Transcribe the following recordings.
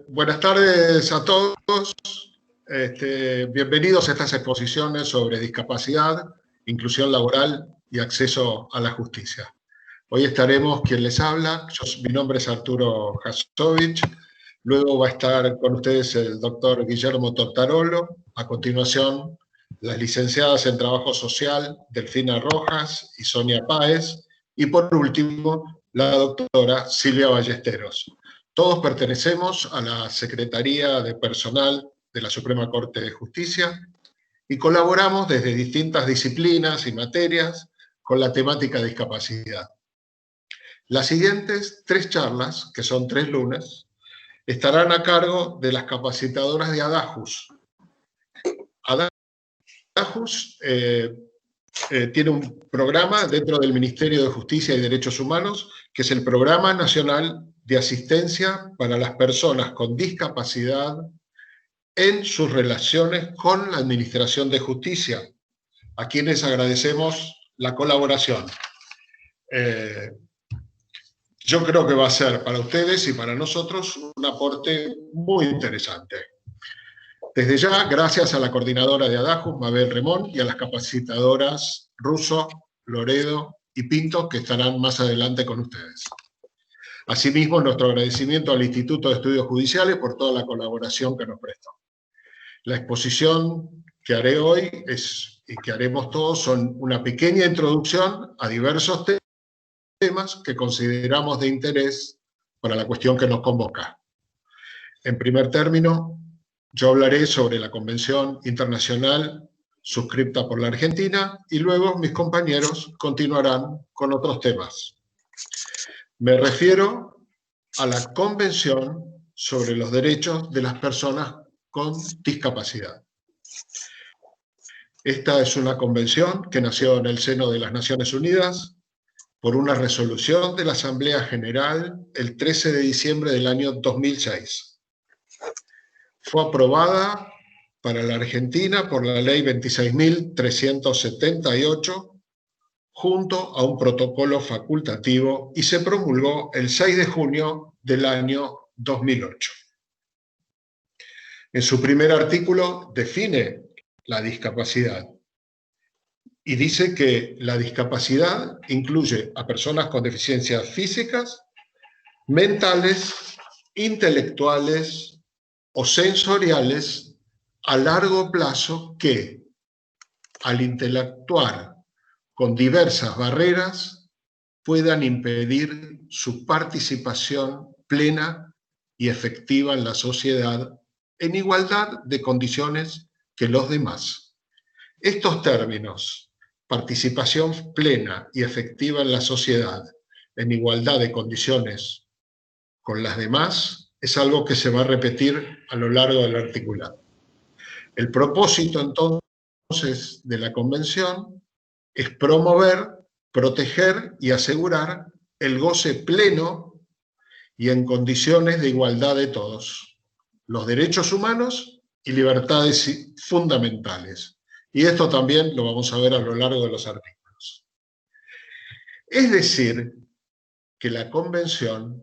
Buenas tardes a todos. Bienvenidos a estas exposiciones sobre discapacidad, inclusión laboral y acceso a la justicia. Hoy estaremos quien les habla. Mi nombre es Arturo Jasovich. Luego va a estar con ustedes el doctor Guillermo Tortarolo. A continuación, las licenciadas en Trabajo Social, Delfina Rojas y Sonia Páez. Y por último, la doctora Silvia Ballesteros. Todos pertenecemos a la Secretaría de Personal de la Suprema Corte de Justicia y colaboramos desde distintas disciplinas y materias con la temática de discapacidad. Las siguientes 3 charlas, que son 3 lunes, estarán a cargo de las capacitadoras de ADAJUS. ADAJUS tiene un programa dentro del Ministerio de Justicia y Derechos Humanos, que es el Programa Nacional de Asistencia para las Personas con Discapacidad en sus relaciones con la Administración de Justicia, a quienes agradecemos la colaboración. Yo creo que va a ser para ustedes y para nosotros un aporte muy interesante. Desde ya, gracias a la coordinadora de ADAJUS, Mabel Remón, y a las capacitadoras Russo, Loredo y Pinto, que estarán más adelante con ustedes. Asimismo, nuestro agradecimiento al Instituto de Estudios Judiciales por toda la colaboración que nos prestó. La exposición que haré hoy y que haremos todos son una pequeña introducción a diversos temas que consideramos de interés para la cuestión que nos convoca. En primer término, yo hablaré sobre la Convención Internacional suscripta por la Argentina y luego mis compañeros continuarán con otros temas. Me refiero a la Convención sobre los Derechos de las Personas con Discapacidad. Esta es una convención que nació en el seno de las Naciones Unidas por una resolución de la Asamblea General el 13 de diciembre del año 2006. Fue aprobada para la Argentina por la Ley 26.378 junto a un protocolo facultativo y se promulgó el 6 de junio del año 2008. En su primer artículo define la discapacidad y dice que la discapacidad incluye a personas con deficiencias físicas, mentales, intelectuales o sensoriales a largo plazo que, al interactuar con diversas barreras, puedan impedir su participación plena y efectiva en la sociedad en igualdad de condiciones que los demás. Estos términos, participación plena y efectiva en la sociedad, en igualdad de condiciones con las demás, es algo que se va a repetir a lo largo del articulado. El propósito, entonces, de la Convención es promover, proteger y asegurar el goce pleno y en condiciones de igualdad de todos, los derechos humanos y libertades fundamentales. Y esto también lo vamos a ver a lo largo de los artículos. Es decir, que la Convención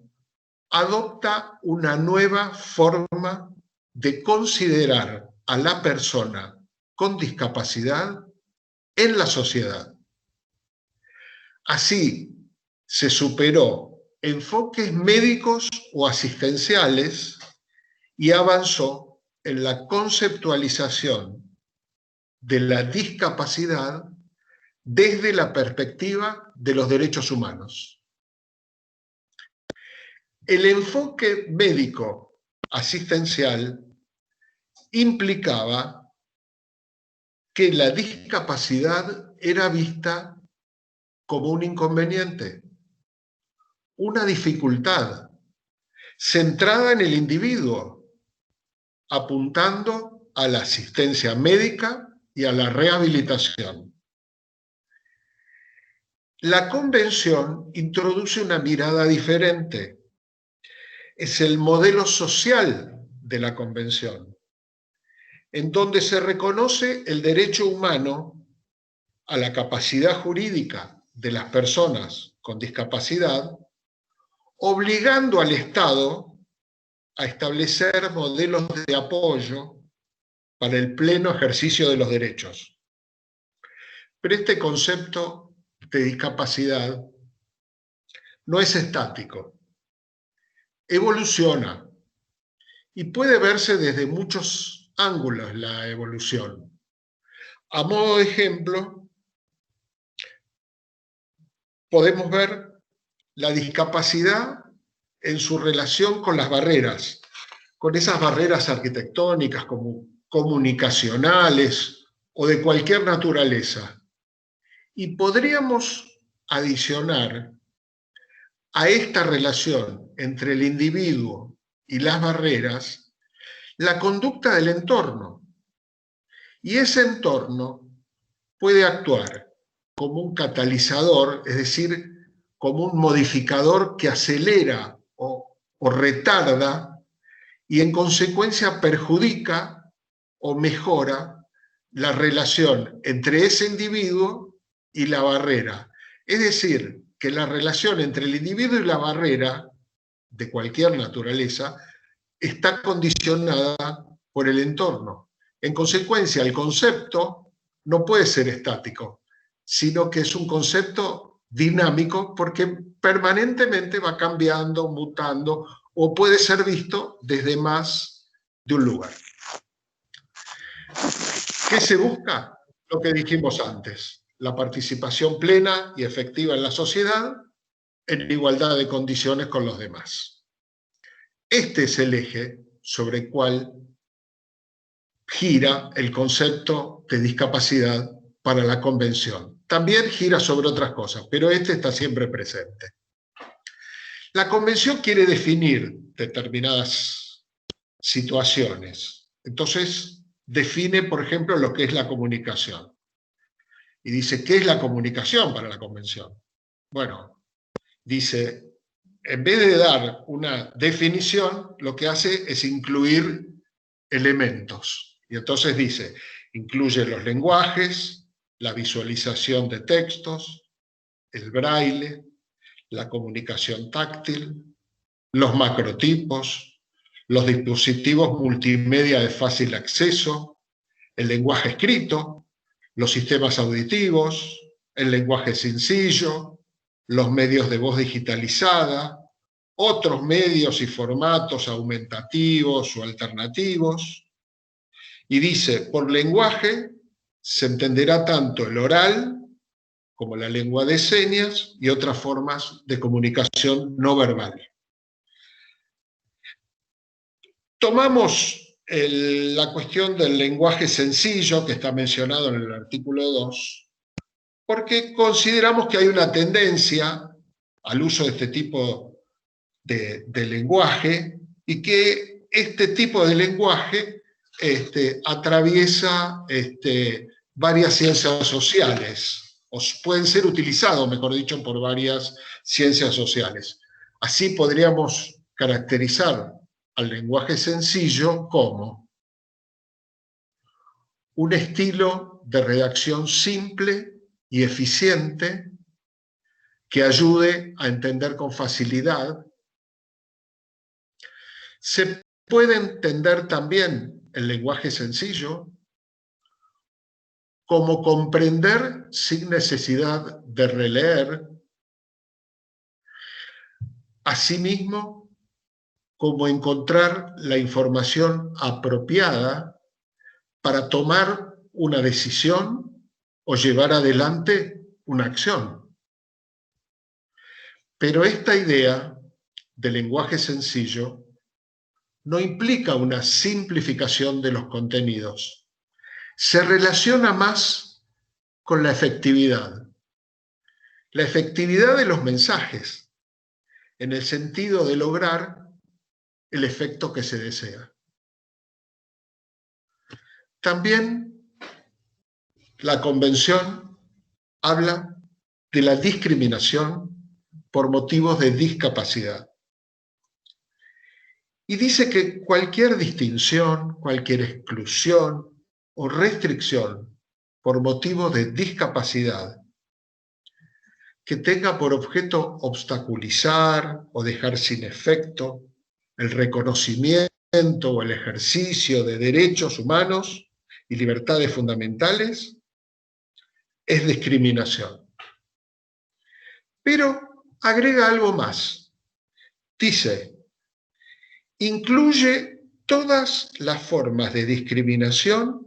adopta una nueva forma de considerar a la persona con discapacidad en la sociedad. Así, se superó enfoques médicos o asistenciales y avanzó en la conceptualización de la discapacidad desde la perspectiva de los derechos humanos. El enfoque médico asistencial implicaba que la discapacidad era vista como un inconveniente, una dificultad, centrada en el individuo, apuntando a la asistencia médica y a la rehabilitación. La Convención introduce una mirada diferente. Es el modelo social de la Convención, en donde se reconoce el derecho humano a la capacidad jurídica de las personas con discapacidad, obligando al Estado a establecer modelos de apoyo para el pleno ejercicio de los derechos. Pero este concepto de discapacidad no es estático, evoluciona y puede verse desde muchos ángulos la evolución. A modo de ejemplo, podemos ver la discapacidad en su relación con las barreras, con esas barreras arquitectónicas, como comunicacionales o de cualquier naturaleza. Y podríamos adicionar a esta relación entre el individuo y las barreras la conducta del entorno. Y ese entorno puede actuar como un catalizador, es decir, como un modificador que acelera o retarda y en consecuencia perjudica o mejora la relación entre ese individuo y la barrera. Es decir, que la relación entre el individuo y la barrera, de cualquier naturaleza, está condicionada por el entorno. En consecuencia, el concepto no puede ser estático, sino que es un concepto dinámico porque permanentemente va cambiando, mutando, o puede ser visto desde más de un lugar. ¿Qué se busca? Lo que dijimos antes, la participación plena y efectiva en la sociedad en igualdad de condiciones con los demás. Este es el eje sobre el cual gira el concepto de discapacidad para la Convención. También gira sobre otras cosas, pero este está siempre presente. La Convención quiere definir determinadas situaciones. Entonces, define, por ejemplo, lo que es la comunicación. Y dice, ¿qué es la comunicación para la Convención? Bueno, dice, en vez de dar una definición, lo que hace es incluir elementos. Y entonces dice, incluye los lenguajes, la visualización de textos, el braille, la comunicación táctil, los macrotipos, los dispositivos multimedia de fácil acceso, el lenguaje escrito, los sistemas auditivos, el lenguaje sencillo, los medios de voz digitalizada, otros medios y formatos aumentativos o alternativos. Y dice, por lenguaje se entenderá tanto el oral como la lengua de señas y otras formas de comunicación no verbal. Tomamos la cuestión del lenguaje sencillo que está mencionado en el artículo 2, porque consideramos que hay una tendencia al uso de este tipo de lenguaje y que este tipo de lenguaje atraviesa varias ciencias sociales, o pueden ser utilizados, mejor dicho, por varias ciencias sociales. Así podríamos caracterizar al lenguaje sencillo como un estilo de redacción simple y eficiente que ayude a entender con facilidad. Se puede entender también el lenguaje sencillo como comprender sin necesidad de releer, asimismo como encontrar la información apropiada para tomar una decisión o llevar adelante una acción. Pero esta idea de lenguaje sencillo no implica una simplificación de los contenidos. Se relaciona más con la efectividad de los mensajes, en el sentido de lograr el efecto que se desea. También la Convención habla de la discriminación por motivos de discapacidad. Y dice que cualquier distinción, cualquier exclusión o restricción por motivo de discapacidad que tenga por objeto obstaculizar o dejar sin efecto el reconocimiento o el ejercicio de derechos humanos y libertades fundamentales, es discriminación. Pero agrega algo más. Dice, incluye todas las formas de discriminación,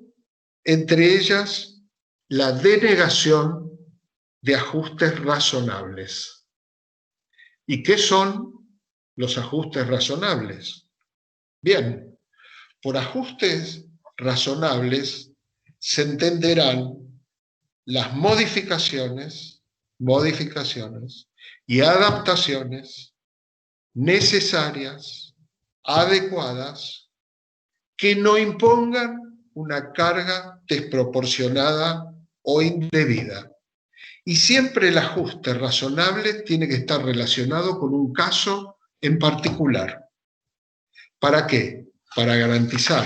entre ellas la denegación de ajustes razonables. ¿Y qué son los ajustes razonables? Bien, por ajustes razonables se entenderán las modificaciones y adaptaciones necesarias, adecuadas, que no impongan una carga desproporcionada o indebida. Y siempre el ajuste razonable tiene que estar relacionado con un caso en particular. ¿Para qué? Para garantizar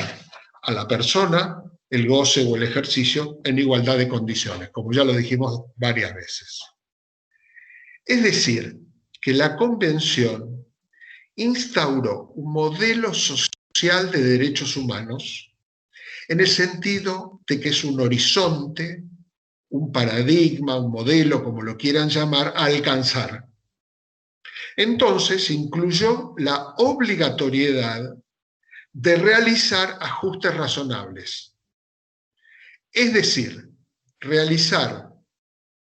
a la persona el goce o el ejercicio en igualdad de condiciones, como ya lo dijimos varias veces. Es decir, que la Convención instauró un modelo social de derechos humanos en el sentido de que es un horizonte, un paradigma, un modelo, como lo quieran llamar, a alcanzar. Entonces incluyó la obligatoriedad de realizar ajustes razonables. Es decir, realizar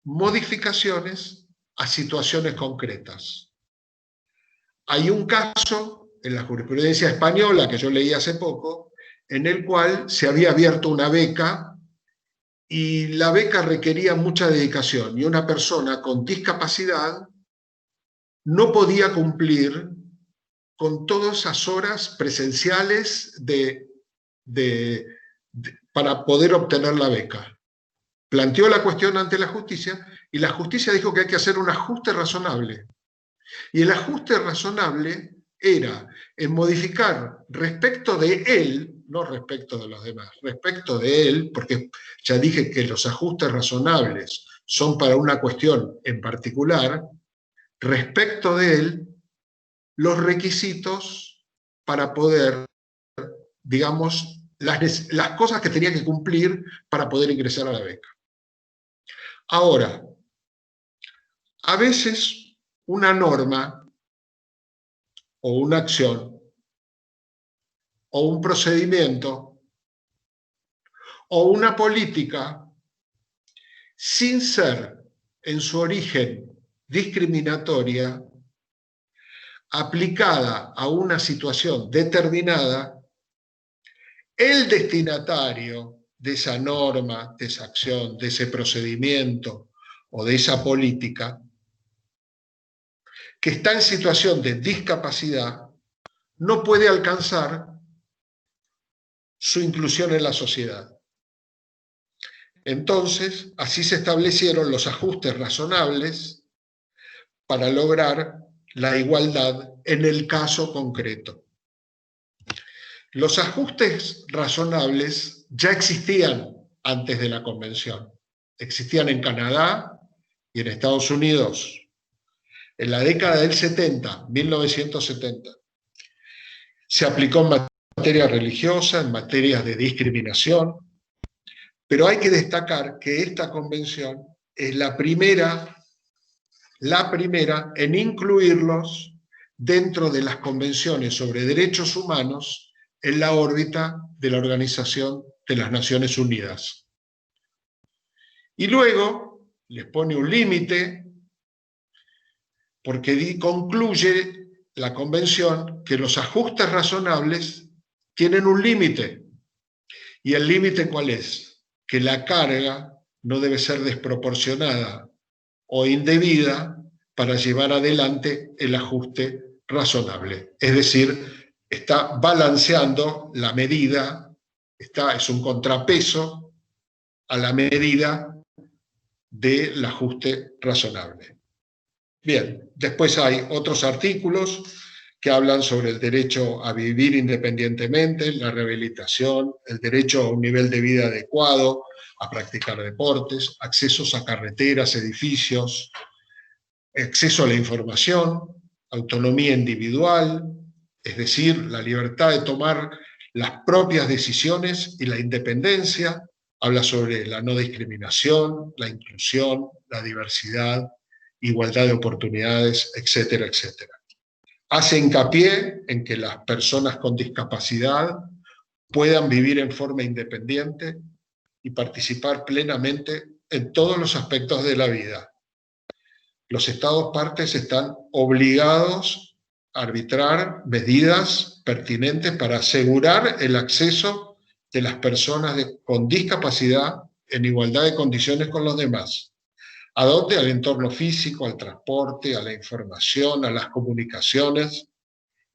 modificaciones a situaciones concretas. Hay un caso en la jurisprudencia española que yo leí hace poco, en el cual se había abierto una beca y la beca requería mucha dedicación y una persona con discapacidad no podía cumplir con todas esas horas presenciales para poder obtener la beca. Planteó la cuestión ante la justicia y la justicia dijo que hay que hacer un ajuste razonable. Y el ajuste razonable era en modificar respecto de él, no respecto de los demás, respecto de él, porque ya dije que los ajustes razonables son para una cuestión en particular, respecto de él, los requisitos para poder, digamos, las cosas que tenía que cumplir para poder ingresar a la beca. Ahora, a veces una norma o una acción o un procedimiento o una política, sin ser en su origen discriminatoria, aplicada a una situación determinada, el destinatario de esa norma, de esa acción, de ese procedimiento o de esa política, que está en situación de discapacidad, no puede alcanzar su inclusión en la sociedad. Entonces, así se establecieron los ajustes razonables para lograr la igualdad en el caso concreto. Los ajustes razonables ya existían antes de la Convención. Existían en Canadá y en Estados Unidos en la década del 70, 1970. Se aplicó en materia religiosa, en materias de discriminación, pero hay que destacar que esta convención es la primera en incluirlos dentro de las convenciones sobre derechos humanos en la órbita de la Organización de las Naciones Unidas. Y luego les pone un límite porque concluye la convención que los ajustes razonables tienen un límite. ¿Y el límite cuál es? Que la carga no debe ser desproporcionada o indebida para llevar adelante el ajuste razonable. Es decir, está balanceando la medida, es un contrapeso a la medida del ajuste razonable. Bien, después hay otros artículos que hablan sobre el derecho a vivir independientemente, la rehabilitación, el derecho a un nivel de vida adecuado, a practicar deportes, accesos a carreteras, edificios, acceso a la información, autonomía individual, es decir, la libertad de tomar las propias decisiones y la independencia. Habla sobre la no discriminación, la inclusión, la diversidad, igualdad de oportunidades, etcétera, etcétera. Hace hincapié en que las personas con discapacidad puedan vivir en forma independiente y participar plenamente en todos los aspectos de la vida. Los Estados partes están obligados a arbitrar medidas pertinentes para asegurar el acceso de las personas con discapacidad en igualdad de condiciones con los demás. ¿A dónde? Al entorno físico, al transporte, a la información, a las comunicaciones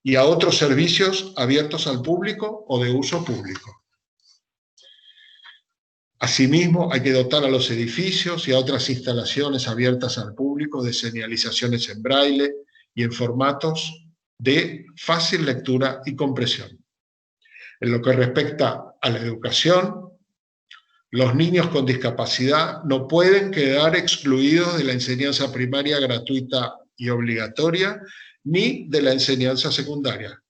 y a otros servicios abiertos al público o de uso público. Asimismo, hay que dotar a los edificios y a otras instalaciones abiertas al público de señalizaciones en braille y en formatos de fácil lectura y comprensión. En lo que respecta a la educación, los niños con discapacidad no pueden quedar excluidos de la enseñanza primaria gratuita y obligatoria, ni de la enseñanza secundaria.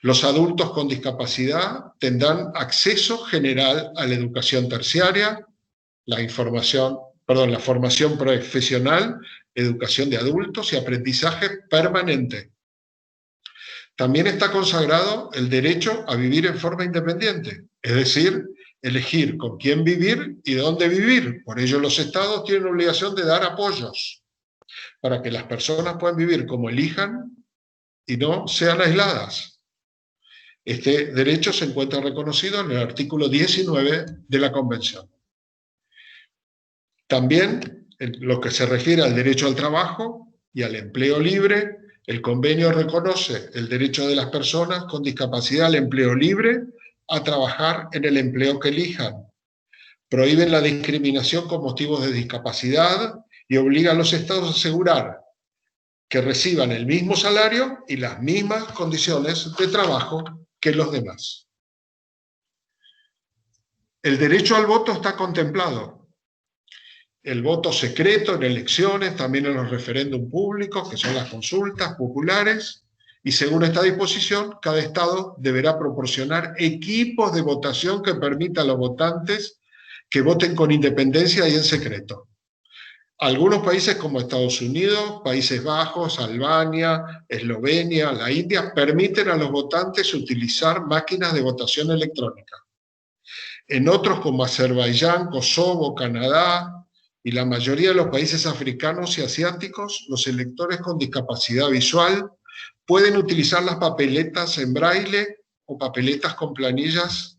Los adultos con discapacidad tendrán acceso general a la educación terciaria, la formación profesional, educación de adultos y aprendizaje permanente. También está consagrado el derecho a vivir en forma independiente, es decir, elegir con quién vivir y dónde vivir. Por ello, los estados tienen la obligación de dar apoyos para que las personas puedan vivir como elijan y no sean aisladas. Este derecho se encuentra reconocido en el artículo 19 de la Convención. También, en lo que se refiere al derecho al trabajo y al empleo libre, el convenio reconoce el derecho de las personas con discapacidad al empleo libre a trabajar en el empleo que elijan. Prohíben la discriminación con motivos de discapacidad y obligan a los estados a asegurar que reciban el mismo salario y las mismas condiciones de trabajo que los demás. El derecho al voto está contemplado. El voto secreto en elecciones, también en los referéndums públicos, que son las consultas populares, y según esta disposición, cada estado deberá proporcionar equipos de votación que permitan a los votantes que voten con independencia y en secreto. Algunos países como Estados Unidos, Países Bajos, Albania, Eslovenia, la India, permiten a los votantes utilizar máquinas de votación electrónica. En otros como Azerbaiyán, Kosovo, Canadá y la mayoría de los países africanos y asiáticos, los electores con discapacidad visual pueden utilizar las papeletas en braille o papeletas con plantillas,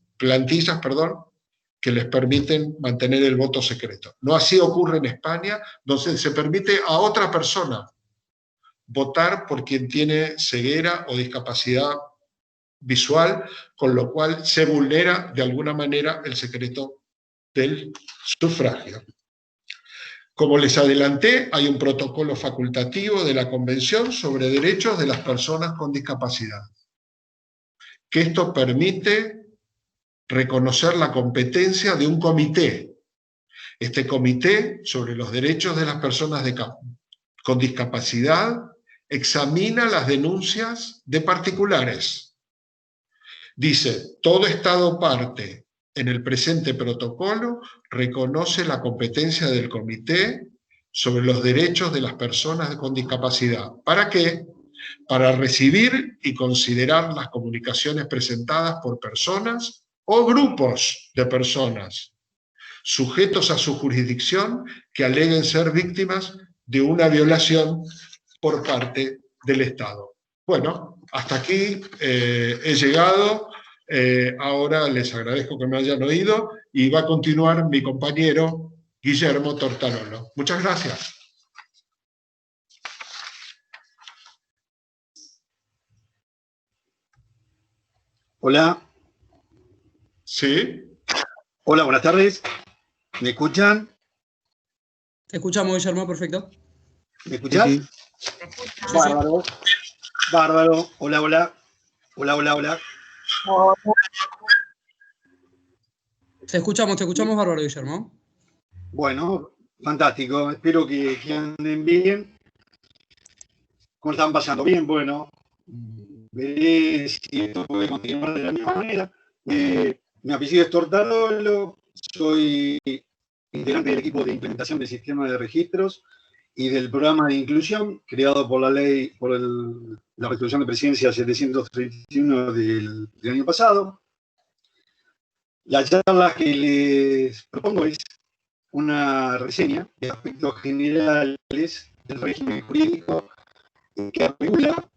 que les permiten mantener el voto secreto. No así ocurre en España, donde se permite a otra persona votar por quien tiene ceguera o discapacidad visual, con lo cual se vulnera de alguna manera el secreto del sufragio. Como les adelanté, hay un protocolo facultativo de la Convención sobre Derechos de las Personas con Discapacidad, que esto permite reconocer la competencia de un comité. Este comité sobre los derechos de las personas con discapacidad examina las denuncias de particulares. Dice, todo Estado parte en el presente protocolo reconoce la competencia del comité sobre los derechos de las personas con discapacidad. ¿Para qué? Para recibir y considerar las comunicaciones presentadas por personas o grupos de personas sujetos a su jurisdicción que aleguen ser víctimas de una violación por parte del Estado. Bueno, hasta aquí he llegado. Ahora les agradezco que me hayan oído y va a continuar mi compañero Guillermo Tortarolo. Muchas gracias. Hola. ¿Sí? Hola, buenas tardes. ¿Me escuchan? Te escuchamos, Guillermo, perfecto. ¿Me escuchás? Sí. Bárbaro. Bárbaro. Hola, hola. Hola, hola, hola. Te escuchamos bárbaro, Guillermo. Bueno, fantástico. Espero que anden bien. ¿Cómo están pasando? Bien, bueno. veré si esto puede continuar de la misma manera. Mi apellido es Tortarolo, soy integrante del equipo de implementación del sistema de registros y del programa de inclusión creado por la ley, la resolución de presidencia 731 del año pasado. La charla que les propongo es una reseña de aspectos generales del régimen jurídico que regula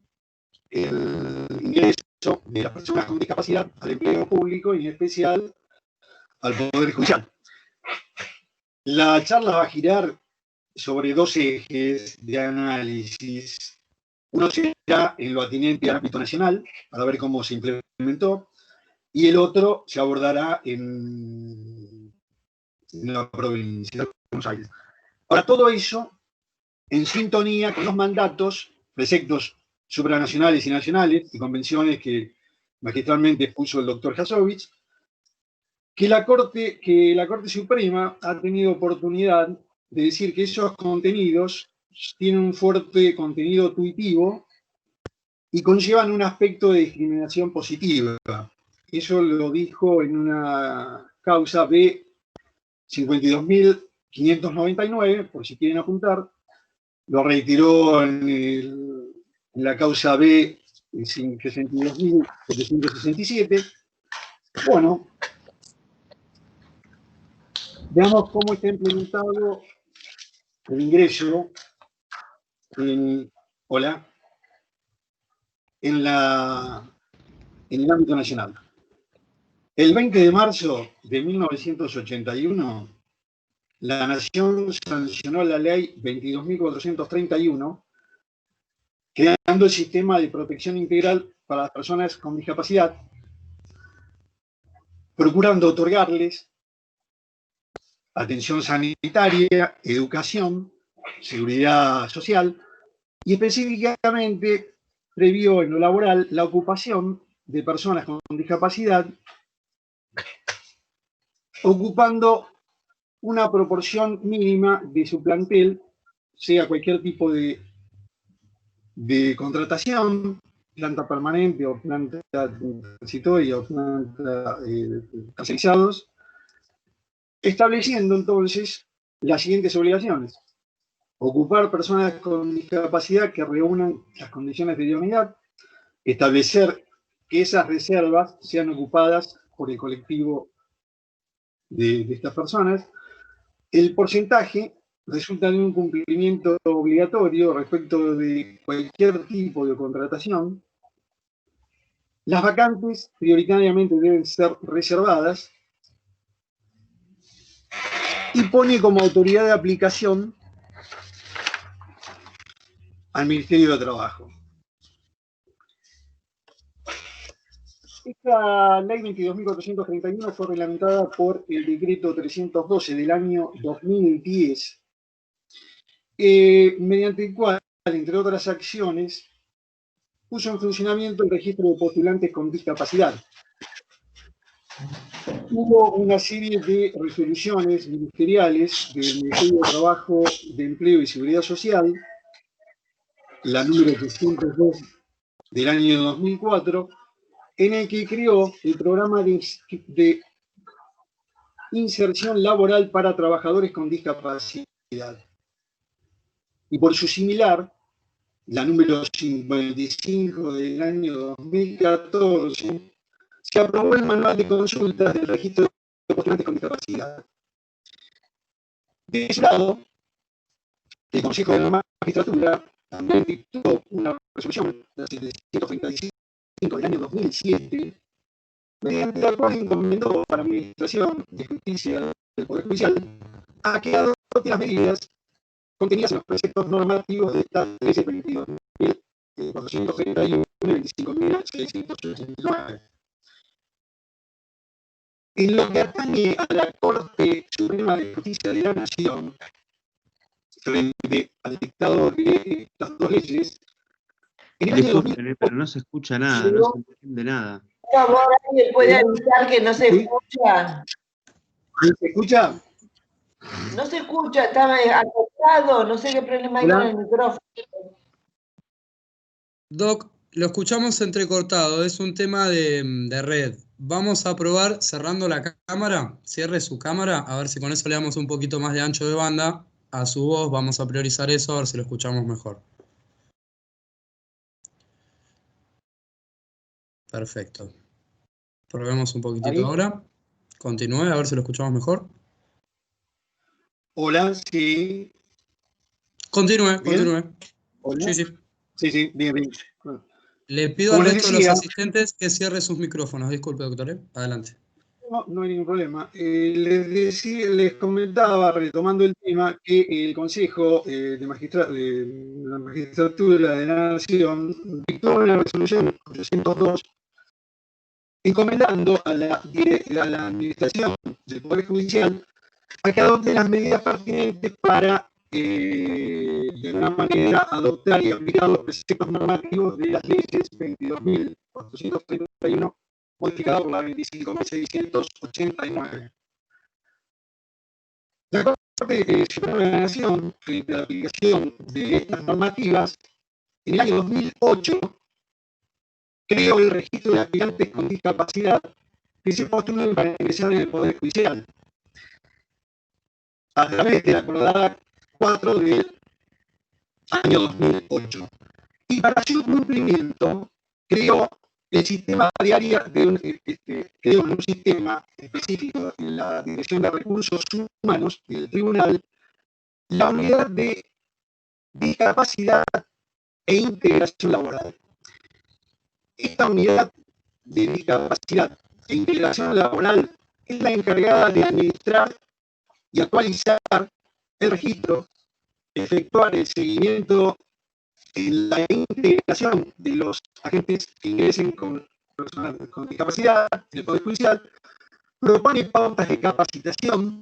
el ingreso de las personas con discapacidad al empleo público y en especial al Poder Judicial. La charla va a girar sobre dos ejes de análisis. Uno será en lo atinente al ámbito nacional, para ver cómo se implementó, y el otro se abordará en la provincia de Buenos Aires. Ahora, todo eso en sintonía con los mandatos, preceptos supranacionales y nacionales y convenciones que magistralmente expuso el doctor Jasovich, que la Corte Suprema ha tenido oportunidad de decir que esos contenidos tienen un fuerte contenido tuitivo y conllevan un aspecto de discriminación positiva. Eso lo dijo en una causa B52.599, por si quieren apuntar. Lo retiró en la causa B62.767. Bueno, veamos cómo está implementado el ingreso en el ámbito nacional. El 20 de marzo de 1981, la Nación sancionó la ley 22.431, creando el sistema de protección integral para las personas con discapacidad, procurando otorgarles atención sanitaria, educación, seguridad social, y específicamente previó en lo laboral la ocupación de personas con discapacidad, ocupando una proporción mínima de su plantel, sea cualquier tipo de contratación, planta permanente o planta transitoria o planta tercerizados, estableciendo entonces las siguientes obligaciones: ocupar personas con discapacidad que reúnan las condiciones de idoneidad, establecer que esas reservas sean ocupadas por el colectivo de estas personas. El porcentaje resulta de un cumplimiento obligatorio respecto de cualquier tipo de contratación. Las vacantes prioritariamente deben ser reservadas y pone como autoridad de aplicación al Ministerio de Trabajo. Esta ley 22.431 fue reglamentada por el decreto 312 del año 2010, mediante el cual, entre otras acciones, puso en funcionamiento el registro de postulantes con discapacidad. Hubo una serie de resoluciones ministeriales del Ministerio de Trabajo, de Empleo y Seguridad Social, la número 302 del año 2004, en el que creó el programa de inserción laboral para trabajadores con discapacidad. Y por su similar, la número 55 del año 2014, se aprobó el manual de consultas del registro de postulantes con discapacidad. De ese lado, el Consejo de la Magistratura también dictó una resolución, la 735 del año 2007, mediante la cual encomendó a la Administración de Justicia del Poder Judicial a que adopte las medidas contenidas en los preceptos normativos de esta 13.431 y 25.689. En lo que atañe a la Corte Suprema de Justicia de la Nación, frente al dictado de estas dos leyes, en el año 2000, pero no se escucha nada, no se entiende nada. Por favor, ¿alguien puede avisar que no se escucha? ¿Se escucha? No se escucha, está acostado, no sé qué problema hay con el micrófono. Doc, Lo escuchamos entrecortado, es un tema de red. Vamos a probar cerrando la cámara, cierre su cámara, a ver si con eso le damos un poquito más de ancho de banda a su voz, vamos a priorizar eso, a ver si lo escuchamos mejor. Perfecto. Probemos un poquitito Ahí. ahora. Continúe, a ver si lo escuchamos mejor. Hola, sí. Continúe, ¿Bien? continúe. Hola. Sí, sí. Sí, sí, bien, bien. Le pido Como al les resto de los decía, asistentes que cierre sus micrófonos. Disculpe, doctor. Adelante. no hay ningún problema. Les comentaba, retomando el tema, que el Consejo de la Magistratura de la Nación dictó una resolución 802 encomendando a la Administración del Poder Judicial a que adopte las medidas pertinentes para, de alguna manera, adoptar y aplicar los preceptos normativos de las leyes 22.431, modificada por la 25.689. La Corte Suprema de la Nación, frente a la aplicación de estas normativas, en el año 2008 creó el registro de aspirantes con discapacidad que se postulan para ingresar en el Poder Judicial, a través de la acordada 4 del año 2008. Y para su cumplimiento creó el sistema diario creó un sistema específico en la Dirección de Recursos Humanos del Tribunal, la unidad de discapacidad e integración laboral. Esta unidad de discapacidad e integración laboral es la encargada de administrar y actualizar el registro, efectuar el seguimiento en la integración de los agentes que ingresen con personas con discapacidad en el Poder Judicial, propone pautas de capacitación,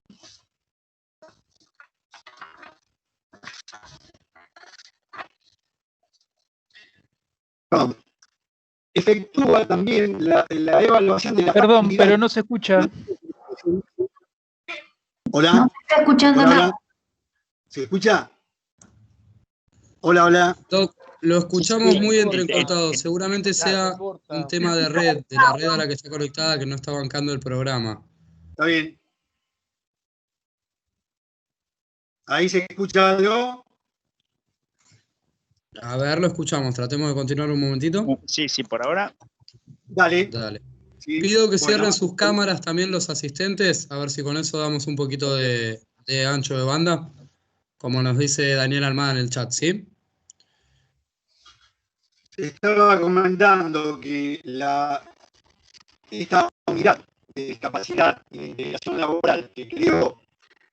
efectúa también la evaluación de la Perdón, factibilidad. pero no se escucha. Hola. No se está escuchando Hola, nada. hola. ¿Se escucha? Hola, hola. Doc, lo escuchamos muy entrecortado. Seguramente sea un tema de red, de la red a la que está conectada, que no está bancando el programa. Está bien. ¿Ahí se escucha algo? A ver, lo escuchamos. Tratemos de continuar un momentito. Sí, sí, por ahora. Dale. Dale. Sí. Pido que cierren Bueno, sus cámaras también los asistentes, a ver si con eso damos un poquito de ancho de banda, como nos dice Daniel Almada en el chat, ¿sí? estaba comentando que esta unidad de discapacidad y de integración laboral que creó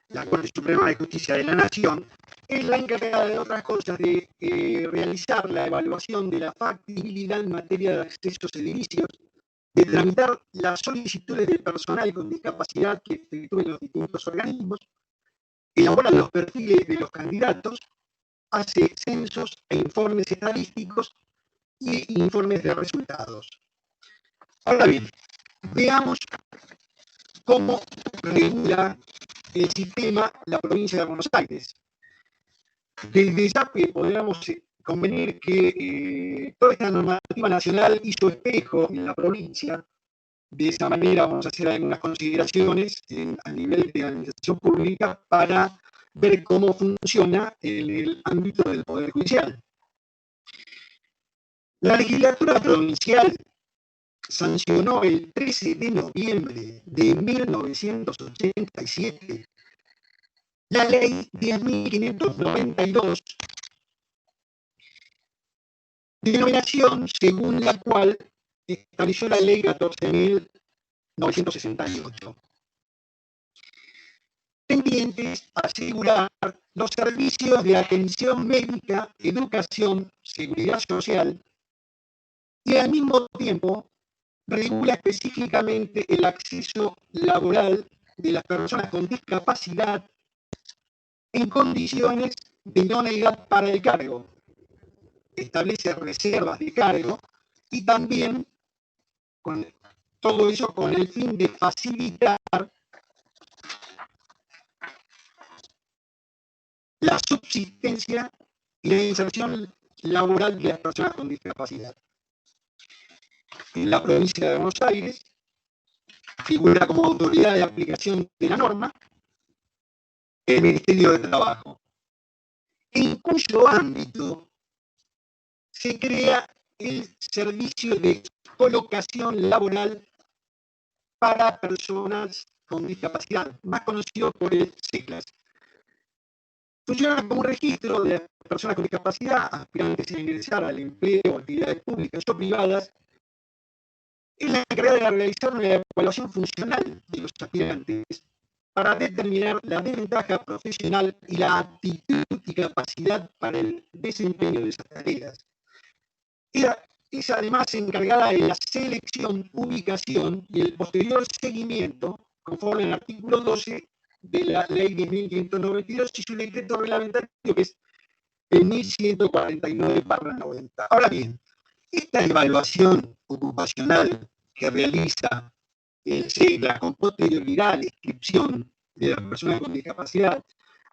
la Corte Suprema de Justicia de la Nación es la encargada de otras cosas de realizar la evaluación de la factibilidad en materia de accesos edilicios, de tramitar las solicitudes del personal con discapacidad que efectúen los distintos organismos, elabora los perfiles de los candidatos, hace censos e informes estadísticos y informes de resultados. Ahora bien, veamos cómo regula el sistema la provincia de Buenos Aires. Desde ya que podríamos convenir que toda esta normativa nacional hizo espejo en la provincia. De esa manera vamos a hacer algunas consideraciones a nivel de administración pública para ver cómo funciona en el ámbito del Poder Judicial. La legislatura provincial sancionó el 13 de noviembre de 1987 la ley 10.592, denominación según la cual estableció la ley 14.968, tendientes a asegurar los servicios de atención médica, educación, seguridad social y al mismo tiempo regula específicamente el acceso laboral de las personas con discapacidad en condiciones de idoneidad para el cargo. Establece reservas de cargo y también con todo eso con el fin de facilitar la subsistencia y la inserción laboral de las personas con discapacidad. en la provincia de Buenos Aires, figura como autoridad de aplicación de la norma el Ministerio de Trabajo, en cuyo ámbito se crea el servicio de colocación laboral para personas con discapacidad, más conocido por el CECLAS. Funciona como un registro de las personas con discapacidad aspirantes a ingresar al empleo, actividades públicas o privadas. Es la encargada de realizar una evaluación funcional de los aspirantes para determinar la desventaja profesional y la aptitud y capacidad para el desempeño de esas tareas. Es además encargada de la selección, ubicación y el posterior seguimiento, conforme al artículo 12 de la Ley 10.592 y su decreto reglamentario, que es el 1149/90. Ahora bien, esta evaluación ocupacional que realiza el CECLAS con posterioridad a la inscripción de la persona con discapacidad,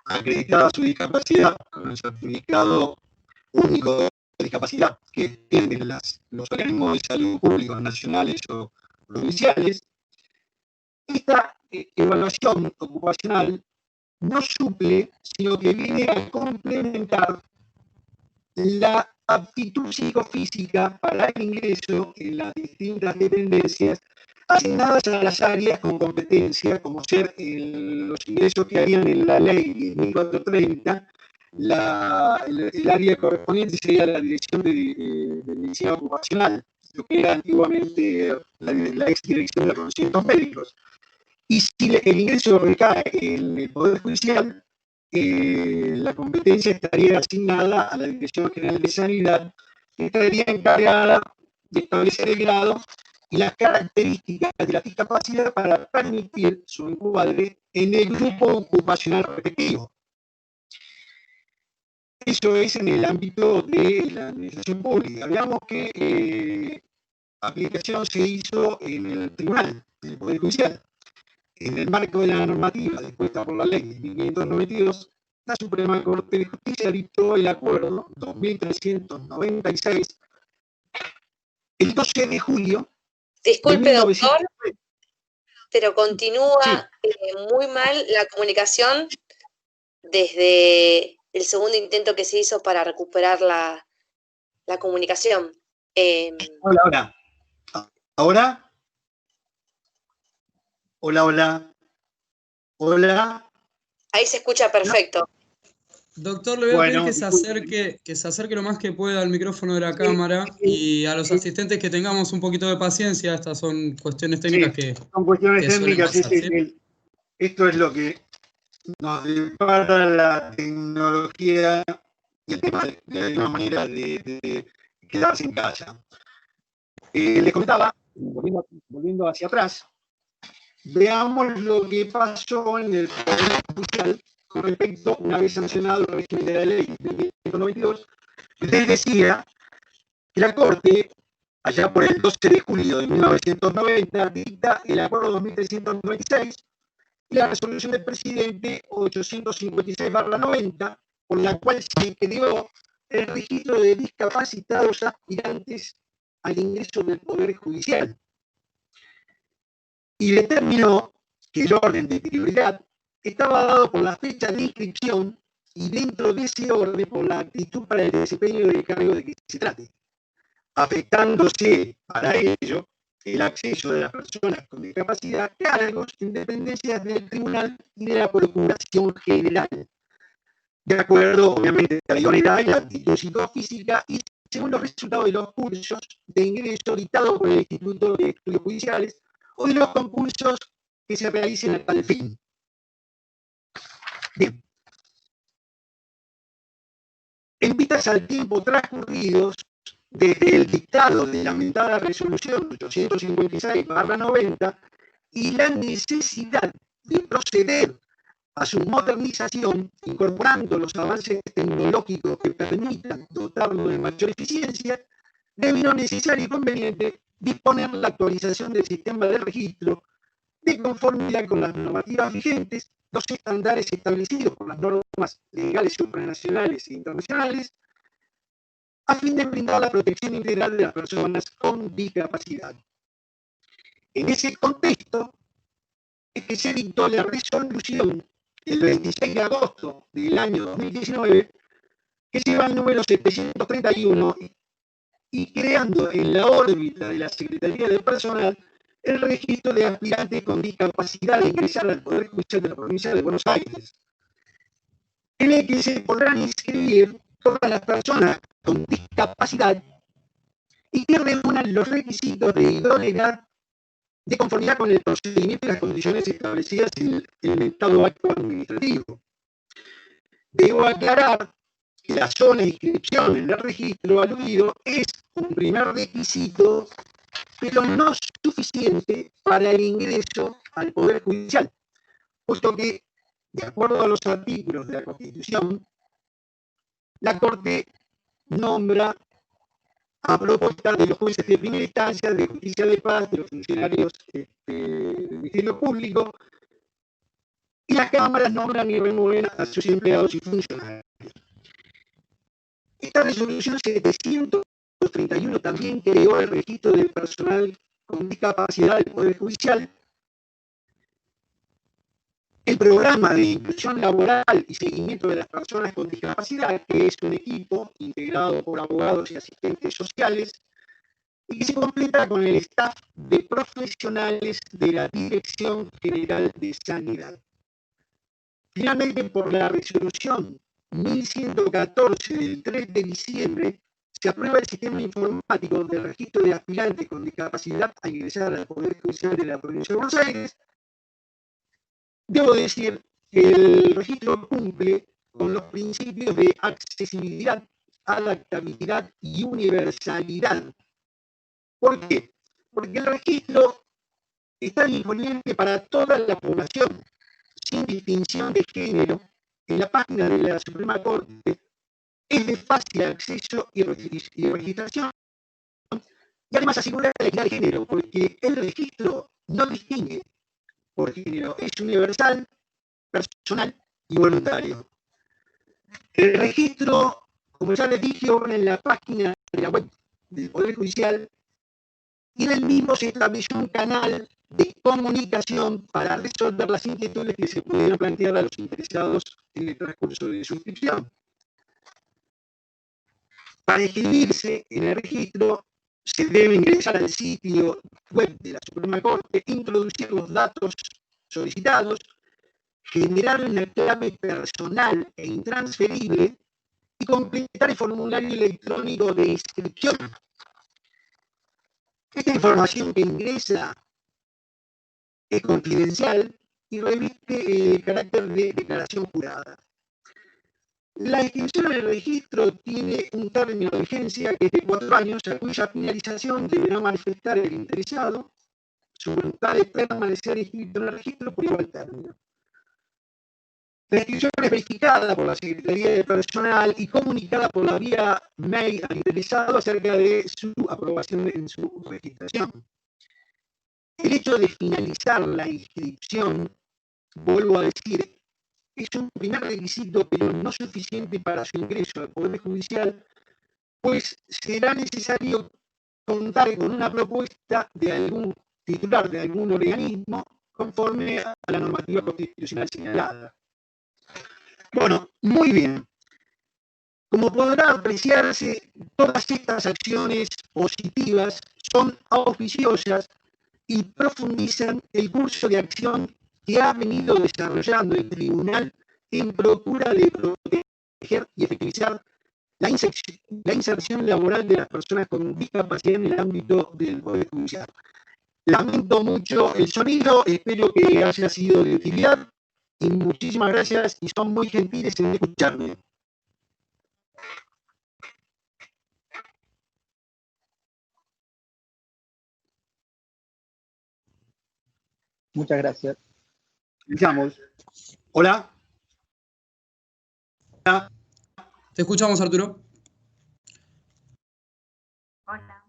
acreditada su discapacidad con el certificado único de discapacidad que tienen los organismos de salud públicos nacionales o provinciales, esta evaluación ocupacional no suple, sino que viene a complementar la aptitud psicofísica para el ingreso en las distintas dependencias asignadas a las áreas con competencia, como ser los ingresos que harían en la ley 1430. El área correspondiente sería la Dirección de Medicina Ocupacional, lo que era antiguamente la exdirección de conocimientos médicos. Y si el ingreso recae en el Poder Judicial, la competencia estaría asignada a la Dirección General de Sanidad, que estaría encargada de establecer el grado y las características de la discapacidad para permitir su encuadre en el grupo ocupacional respectivo. Eso es en el ámbito de la administración pública. Veamos qué aplicación se hizo en el tribunal, en el Poder Judicial. En el marco de la normativa dispuesta por la Ley 1592, la Suprema Corte de Justicia dictó el acuerdo 2396 el 12 de julio. Disculpe, doctor, pero continúa sí. Muy mal la comunicación desde el segundo intento que se hizo para recuperar la comunicación. Hola. ¿Ahora? Hola. Ahí se escucha perfecto. Doctor, le voy a pedir que se acerque lo más que pueda al micrófono de la cámara y a los asistentes que tengamos un poquito de paciencia. Estas son cuestiones técnicas son cuestiones técnicas. Pasar, ¿sí? Esto es lo que nos depara la tecnología y el tema de alguna manera de quedarse en casa. Les comentaba, volviendo hacia atrás, veamos lo que pasó en el Poder Judicial con respecto, una vez sancionado el régimen de la ley de 1992, les decía que la Corte, allá por el 12 de julio de 1990, dicta el acuerdo 2396 y la resolución del presidente 856/90, por la cual se creó el registro de discapacitados aspirantes al ingreso del Poder Judicial. Y determinó que el orden de prioridad estaba dado por la fecha de inscripción y dentro de ese orden por la actitud para el desempeño del cargo de que se trate, afectándose para ello el acceso de las personas con discapacidad a cargos en dependencias del Tribunal y de la Procuración General, de acuerdo, obviamente, a la idoneidad y la actitud psicofísica y según los resultados de los cursos de ingreso dictados por el Instituto de Estudios Judiciales o de los concursos que se realicen a tal fin. Bien. En vistas al tiempo transcurridos desde el dictado de la mentada resolución 856/90 y la necesidad de proceder a su modernización, incorporando los avances tecnológicos que permitan dotarlo de mayor eficiencia, debió necesario y conveniente disponer la actualización del sistema de registro de conformidad con las normativas vigentes, los estándares establecidos por las normas legales supranacionales e internacionales, a fin de brindar la protección integral de las personas con discapacidad. En ese contexto es que se dictó la resolución el 26 de agosto del año 2019, que lleva el número 731 y creando en la órbita de la Secretaría de Personal el registro de aspirantes con discapacidad de ingresar al Poder Judicial de la Provincia de Buenos Aires, en el que se podrán inscribir todas las personas con discapacidad y que reúnan los requisitos de idoneidad de conformidad con el procedimiento y las condiciones establecidas en el Estado Acto Administrativo. Debo aclarar que la sola inscripción en el registro aludido es un primer requisito, pero no suficiente para el ingreso al Poder Judicial, puesto que, de acuerdo a los artículos de la Constitución, la Corte nombra a propuesta de los jueces de primera instancia, de justicia de paz, de los funcionarios del Ministerio Público, y las cámaras nombran y remueven a sus empleados y funcionarios. Esta resolución 731 también creó el registro del personal con discapacidad del Poder Judicial, el programa de inclusión laboral y seguimiento de las personas con discapacidad, que es un equipo integrado por abogados y asistentes sociales, y que se completa con el staff de profesionales de la Dirección General de Sanidad. Finalmente, por la resolución 1114 del 3 de diciembre, se aprueba el sistema informático del registro de aspirantes con discapacidad a ingresar al Poder Judicial de la Provincia de Buenos Aires. Debo decir que el registro cumple con los principios de accesibilidad, adaptabilidad y universalidad. ¿Por qué? Porque el registro está disponible para toda la población, sin distinción de género, en la página de la Suprema Corte, es de fácil acceso y registración, y además asegura la equidad de género, porque el registro no distingue por género, es universal, personal y voluntario. El registro, como ya les dije, obra en la página de la web del Poder Judicial, y en el mismo se estableció un canal de comunicación para resolver las inquietudes que se pudieran plantear a los interesados en el transcurso de su inscripción. Para inscribirse en el registro, se debe ingresar al sitio web de la Suprema Corte, introducir los datos solicitados, generar una clave personal e intransferible y completar el formulario electrónico de inscripción. Esta información que ingresa es confidencial y reviste el carácter de declaración jurada. La inscripción en el registro tiene un término de vigencia que es de 4 años, a cuya finalización deberá manifestar el interesado su voluntad de permanecer inscrito en el registro por igual término. La inscripción es verificada por la Secretaría de Personal y comunicada por la vía mail al interesado acerca de su aprobación en su registración. El hecho de finalizar la inscripción, vuelvo a decir, es un primer requisito, pero no suficiente para su ingreso al Poder Judicial, pues será necesario contar con una propuesta de algún titular de algún organismo conforme a la normativa constitucional señalada. Bueno, muy bien. Como podrá apreciarse, todas estas acciones positivas son auspiciosas y profundizan el curso de acción que ha venido desarrollando el Tribunal en procura de proteger y efectivizar la inserción laboral de las personas con discapacidad en el ámbito del Poder Judicial. Lamento mucho el sonido, espero que haya sido de utilidad y muchísimas gracias y son muy gentiles en escucharme. Muchas gracias. Iniciamos. Hola. Hola. Te escuchamos, Arturo. Hola.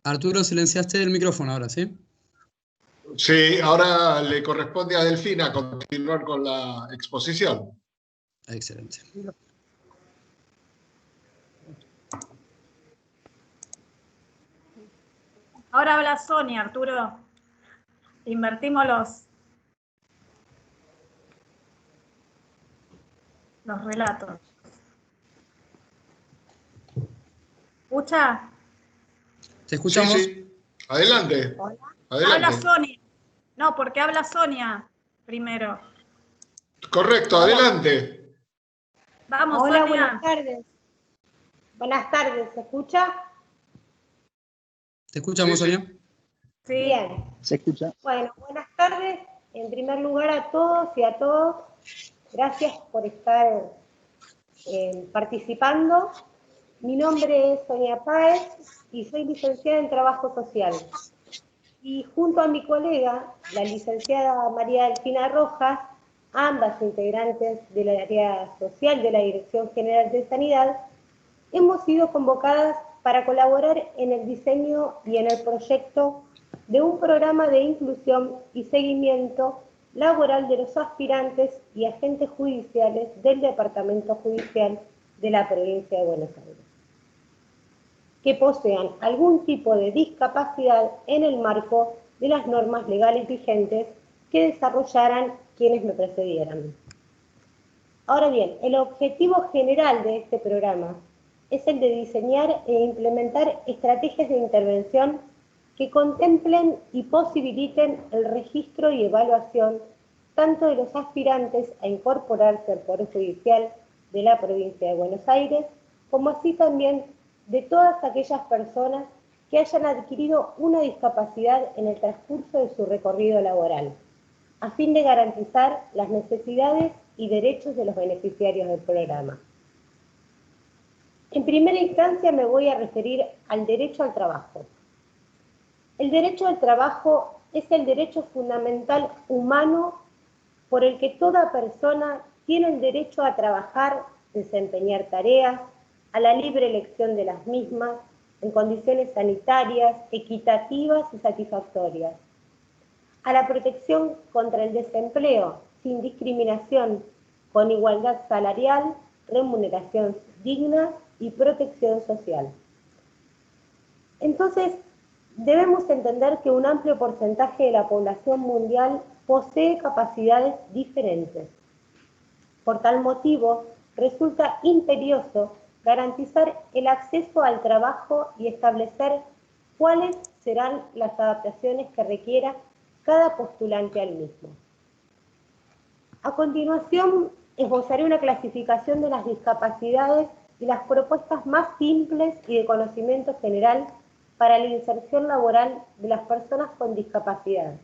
Arturo, silenciaste el micrófono ahora, ¿sí? Sí, ahora le corresponde a Delfina continuar con la exposición. Excelente. Ahora habla Sonia, Arturo. Invertimos los relatos. ¿Escucha? ¿Te escuchamos? Sí, sí. Adelante. Hola. Adelante. Habla Sonia. No, porque habla Sonia primero. Correcto, adelante. Vamos, Hola, Sonia. buenas tardes. Buenas tardes, ¿se escucha? ¿Te escuchamos, Sí, sí. Sonia? Sí. ¿Se escucha? Bueno, buenas tardes. En primer lugar a todos y a todos, gracias por estar participando. Mi nombre es Sonia Páez y soy licenciada en Trabajo Social. Y junto a mi colega, la licenciada María Delfina Rojas, ambas integrantes del área social de la Dirección General de Sanidad, hemos sido convocadas para colaborar en el diseño y en el proyecto de un programa de inclusión y seguimiento laboral de los aspirantes y agentes judiciales del Departamento Judicial de la Provincia de Buenos Aires, que posean algún tipo de discapacidad en el marco de las normas legales vigentes que desarrollaran quienes me precedieran. Ahora bien, el objetivo general de este programa es el de diseñar e implementar estrategias de intervención que contemplen y posibiliten el registro y evaluación tanto de los aspirantes a incorporarse al Poder Judicial de la Provincia de Buenos Aires, como así también de todas aquellas personas que hayan adquirido una discapacidad en el transcurso de su recorrido laboral, a fin de garantizar las necesidades y derechos de los beneficiarios del programa. En primera instancia me voy a referir al derecho al trabajo. El derecho al trabajo es el derecho fundamental humano por el que toda persona tiene el derecho a trabajar, desempeñar tareas, a la libre elección de las mismas, en condiciones sanitarias, equitativas y satisfactorias, a la protección contra el desempleo, sin discriminación, con igualdad salarial, remuneración digna y protección social. Entonces, debemos entender que un amplio porcentaje de la población mundial posee capacidades diferentes. Por tal motivo, resulta imperioso garantizar el acceso al trabajo y establecer cuáles serán las adaptaciones que requiera cada postulante al mismo. A continuación, esbozaré una clasificación de las discapacidades y las propuestas más simples y de conocimiento general para la inserción laboral de las personas con discapacidad.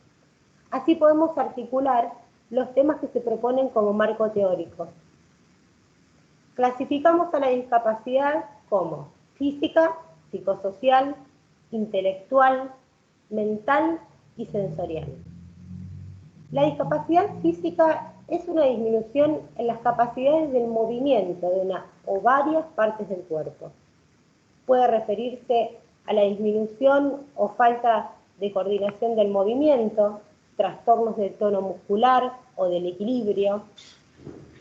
Así podemos articular los temas que se proponen como marco teórico. Clasificamos a la discapacidad como física, psicosocial, intelectual, mental y sensorial. La discapacidad física es una disminución en las capacidades del movimiento de una o varias partes del cuerpo. Puede referirse a la disminución o falta de coordinación del movimiento, trastornos del tono muscular o del equilibrio.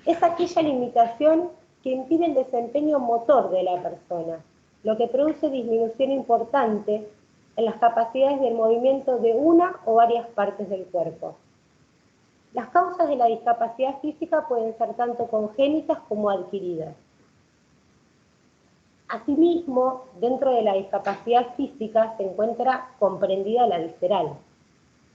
Es aquella limitación que impide el desempeño motor de la persona, lo que produce disminución importante en las capacidades del movimiento de una o varias partes del cuerpo. Las causas de la discapacidad física pueden ser tanto congénitas como adquiridas. Asimismo, dentro de la discapacidad física se encuentra comprendida la visceral,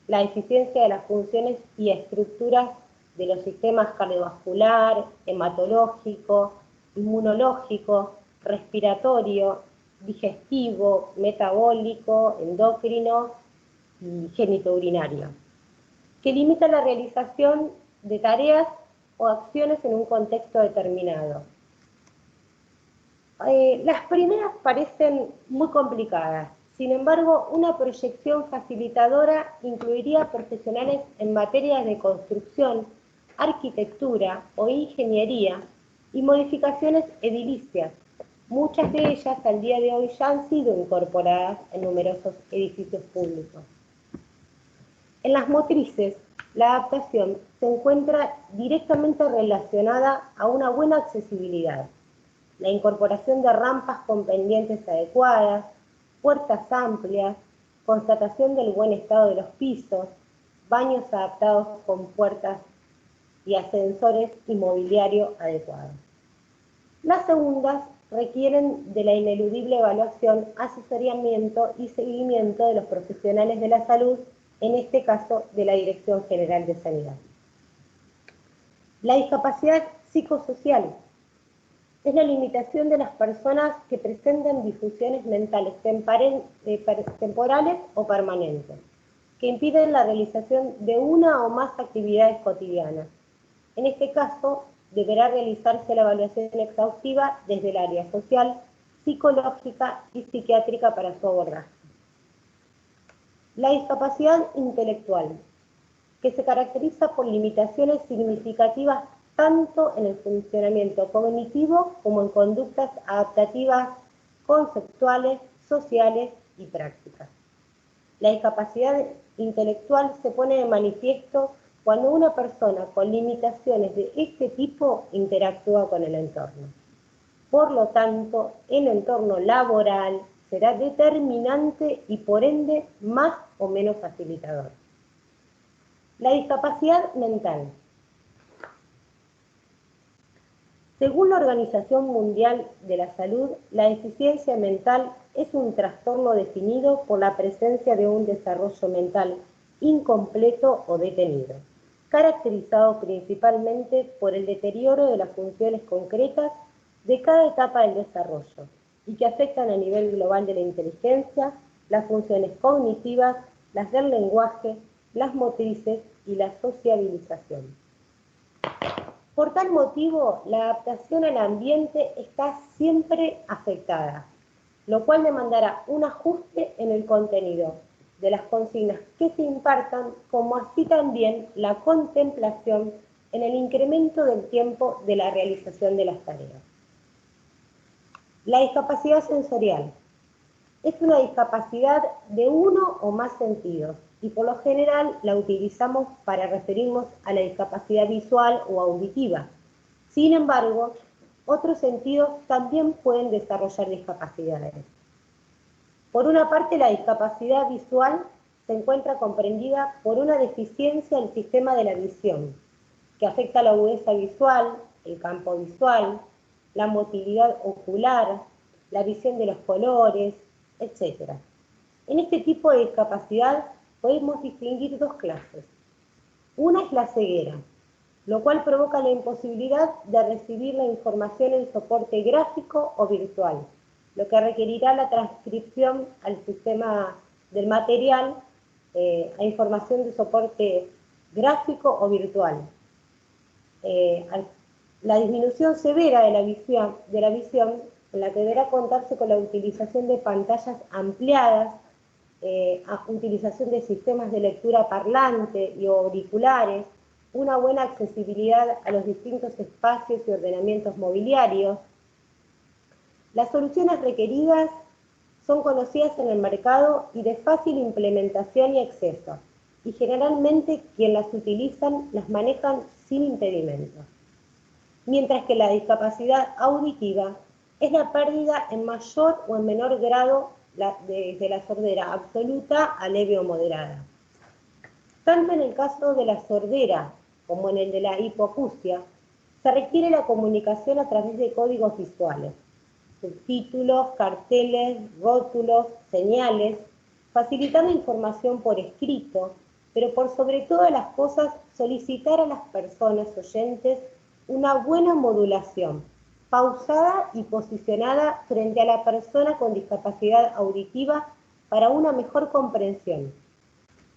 la deficiencia de las funciones y estructuras de los sistemas cardiovascular, hematológico, inmunológico, respiratorio, digestivo, metabólico, endocrino y genitourinario, que limita la realización de tareas o acciones en un contexto determinado. Las primeras parecen muy complicadas, sin embargo, una proyección facilitadora incluiría profesionales en materias de construcción, arquitectura o ingeniería y modificaciones edilicias. Muchas de ellas al día de hoy ya han sido incorporadas en numerosos edificios públicos. En las motrices, la adaptación se encuentra directamente relacionada a una buena accesibilidad, la incorporación de rampas con pendientes adecuadas, puertas amplias, constatación del buen estado de los pisos, baños adaptados con puertas y ascensores y mobiliario adecuado. Las segundas requieren de la ineludible evaluación, asesoramiento y seguimiento de los profesionales de la salud, en este caso de la Dirección General de Sanidad. La discapacidad psicosocial es la limitación de las personas que presentan disfunciones mentales temporales o permanentes, que impiden la realización de una o más actividades cotidianas. En este caso, deberá realizarse la evaluación exhaustiva desde el área social, psicológica y psiquiátrica para su abordaje. La discapacidad intelectual, que se caracteriza por limitaciones significativas tanto en el funcionamiento cognitivo como en conductas adaptativas, conceptuales, sociales y prácticas. La discapacidad intelectual se pone de manifiesto cuando una persona con limitaciones de este tipo interactúa con el entorno. Por lo tanto, el entorno laboral será determinante y por ende más o menos facilitador. La discapacidad mental. Según la Organización Mundial de la Salud, la deficiencia mental es un trastorno definido por la presencia de un desarrollo mental incompleto o detenido, caracterizado principalmente por el deterioro de las funciones concretas de cada etapa del desarrollo y que afectan a nivel global de la inteligencia, las funciones cognitivas, las del lenguaje, las motrices y la sociabilización. Por tal motivo, la adaptación al ambiente está siempre afectada, lo cual demandará un ajuste en el contenido de las consignas que se impartan, como así también la contemplación en el incremento del tiempo de la realización de las tareas. La discapacidad sensorial es una discapacidad de uno o más sentidos y por lo general la utilizamos para referirnos a la discapacidad visual o auditiva. Sin embargo, otros sentidos también pueden desarrollar discapacidades. Por una parte, la discapacidad visual se encuentra comprendida por una deficiencia del sistema de la visión, que afecta la agudeza visual, el campo visual, la motilidad ocular, la visión de los colores, etc. En este tipo de discapacidad podemos distinguir dos clases. Una es la ceguera, lo cual provoca la imposibilidad de recibir la información en soporte gráfico o virtual, lo que requerirá la transcripción al sistema del material a información de soporte gráfico o virtual. La disminución severa de la visión, en la que deberá contarse con la utilización de pantallas ampliadas, utilización de sistemas de lectura parlante y auriculares, una buena accesibilidad a los distintos espacios y ordenamientos mobiliarios. Las soluciones requeridas son conocidas en el mercado y de fácil implementación y acceso, y generalmente quienes las utilizan las manejan sin impedimentos. Mientras que la discapacidad auditiva es la pérdida en mayor o en menor grado desde la sordera absoluta a leve o moderada. Tanto en el caso de la sordera como en el de la hipoacusia, se requiere la comunicación a través de códigos visuales, subtítulos, carteles, rótulos, señales, facilitar la información por escrito, pero por sobre todas las cosas solicitar a las personas oyentes una buena modulación, pausada y posicionada frente a la persona con discapacidad auditiva para una mejor comprensión.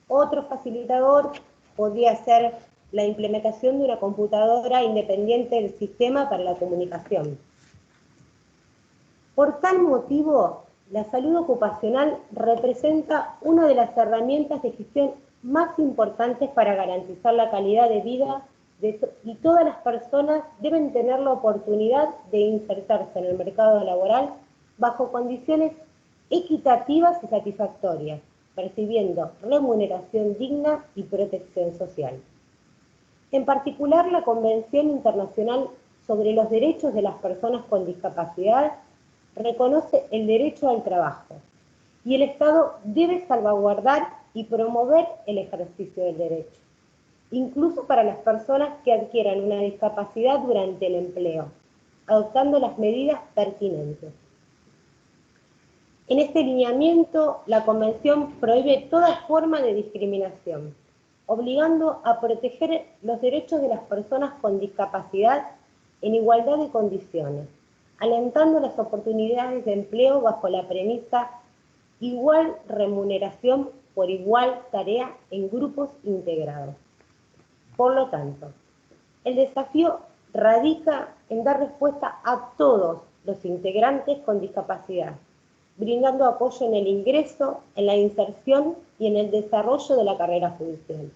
Otro facilitador podría ser la implementación de una computadora independiente del sistema para la comunicación. Por tal motivo, la salud ocupacional representa una de las herramientas de gestión más importantes para garantizar la calidad de vida y todas las personas deben tener la oportunidad de insertarse en el mercado laboral bajo condiciones equitativas y satisfactorias, percibiendo remuneración digna y protección social. En particular, la Convención Internacional sobre los Derechos de las Personas con Discapacidad reconoce el derecho al trabajo y el Estado debe salvaguardar y promover el ejercicio del derecho, incluso para las personas que adquieran una discapacidad durante el empleo, adoptando las medidas pertinentes. En este lineamiento, la Convención prohíbe toda forma de discriminación, obligando a proteger los derechos de las personas con discapacidad en igualdad de condiciones, alentando las oportunidades de empleo bajo la premisa igual remuneración por igual tarea en grupos integrados. Por lo tanto, el desafío radica en dar respuesta a todos los integrantes con discapacidad, brindando apoyo en el ingreso, en la inserción y en el desarrollo de la carrera judicial.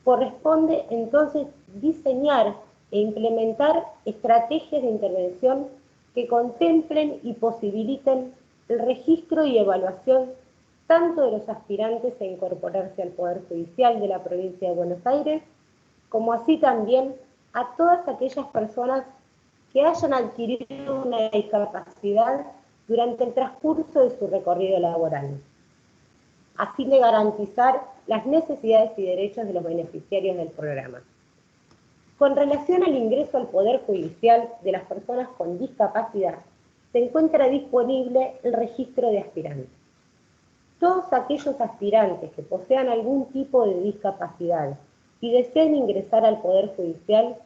Corresponde entonces diseñar e implementar estrategias de intervención que contemplen y posibiliten el registro y evaluación tanto de los aspirantes a incorporarse al Poder Judicial de la provincia de Buenos Aires, como así también a todas aquellas personas que hayan adquirido una discapacidad durante el transcurso de su recorrido laboral, a fin de garantizar las necesidades y derechos de los beneficiarios del programa. Con relación al ingreso al Poder Judicial de las personas con discapacidad, se encuentra disponible el registro de aspirantes. Todos aquellos aspirantes que posean algún tipo de discapacidad y deseen ingresar al Poder Judicial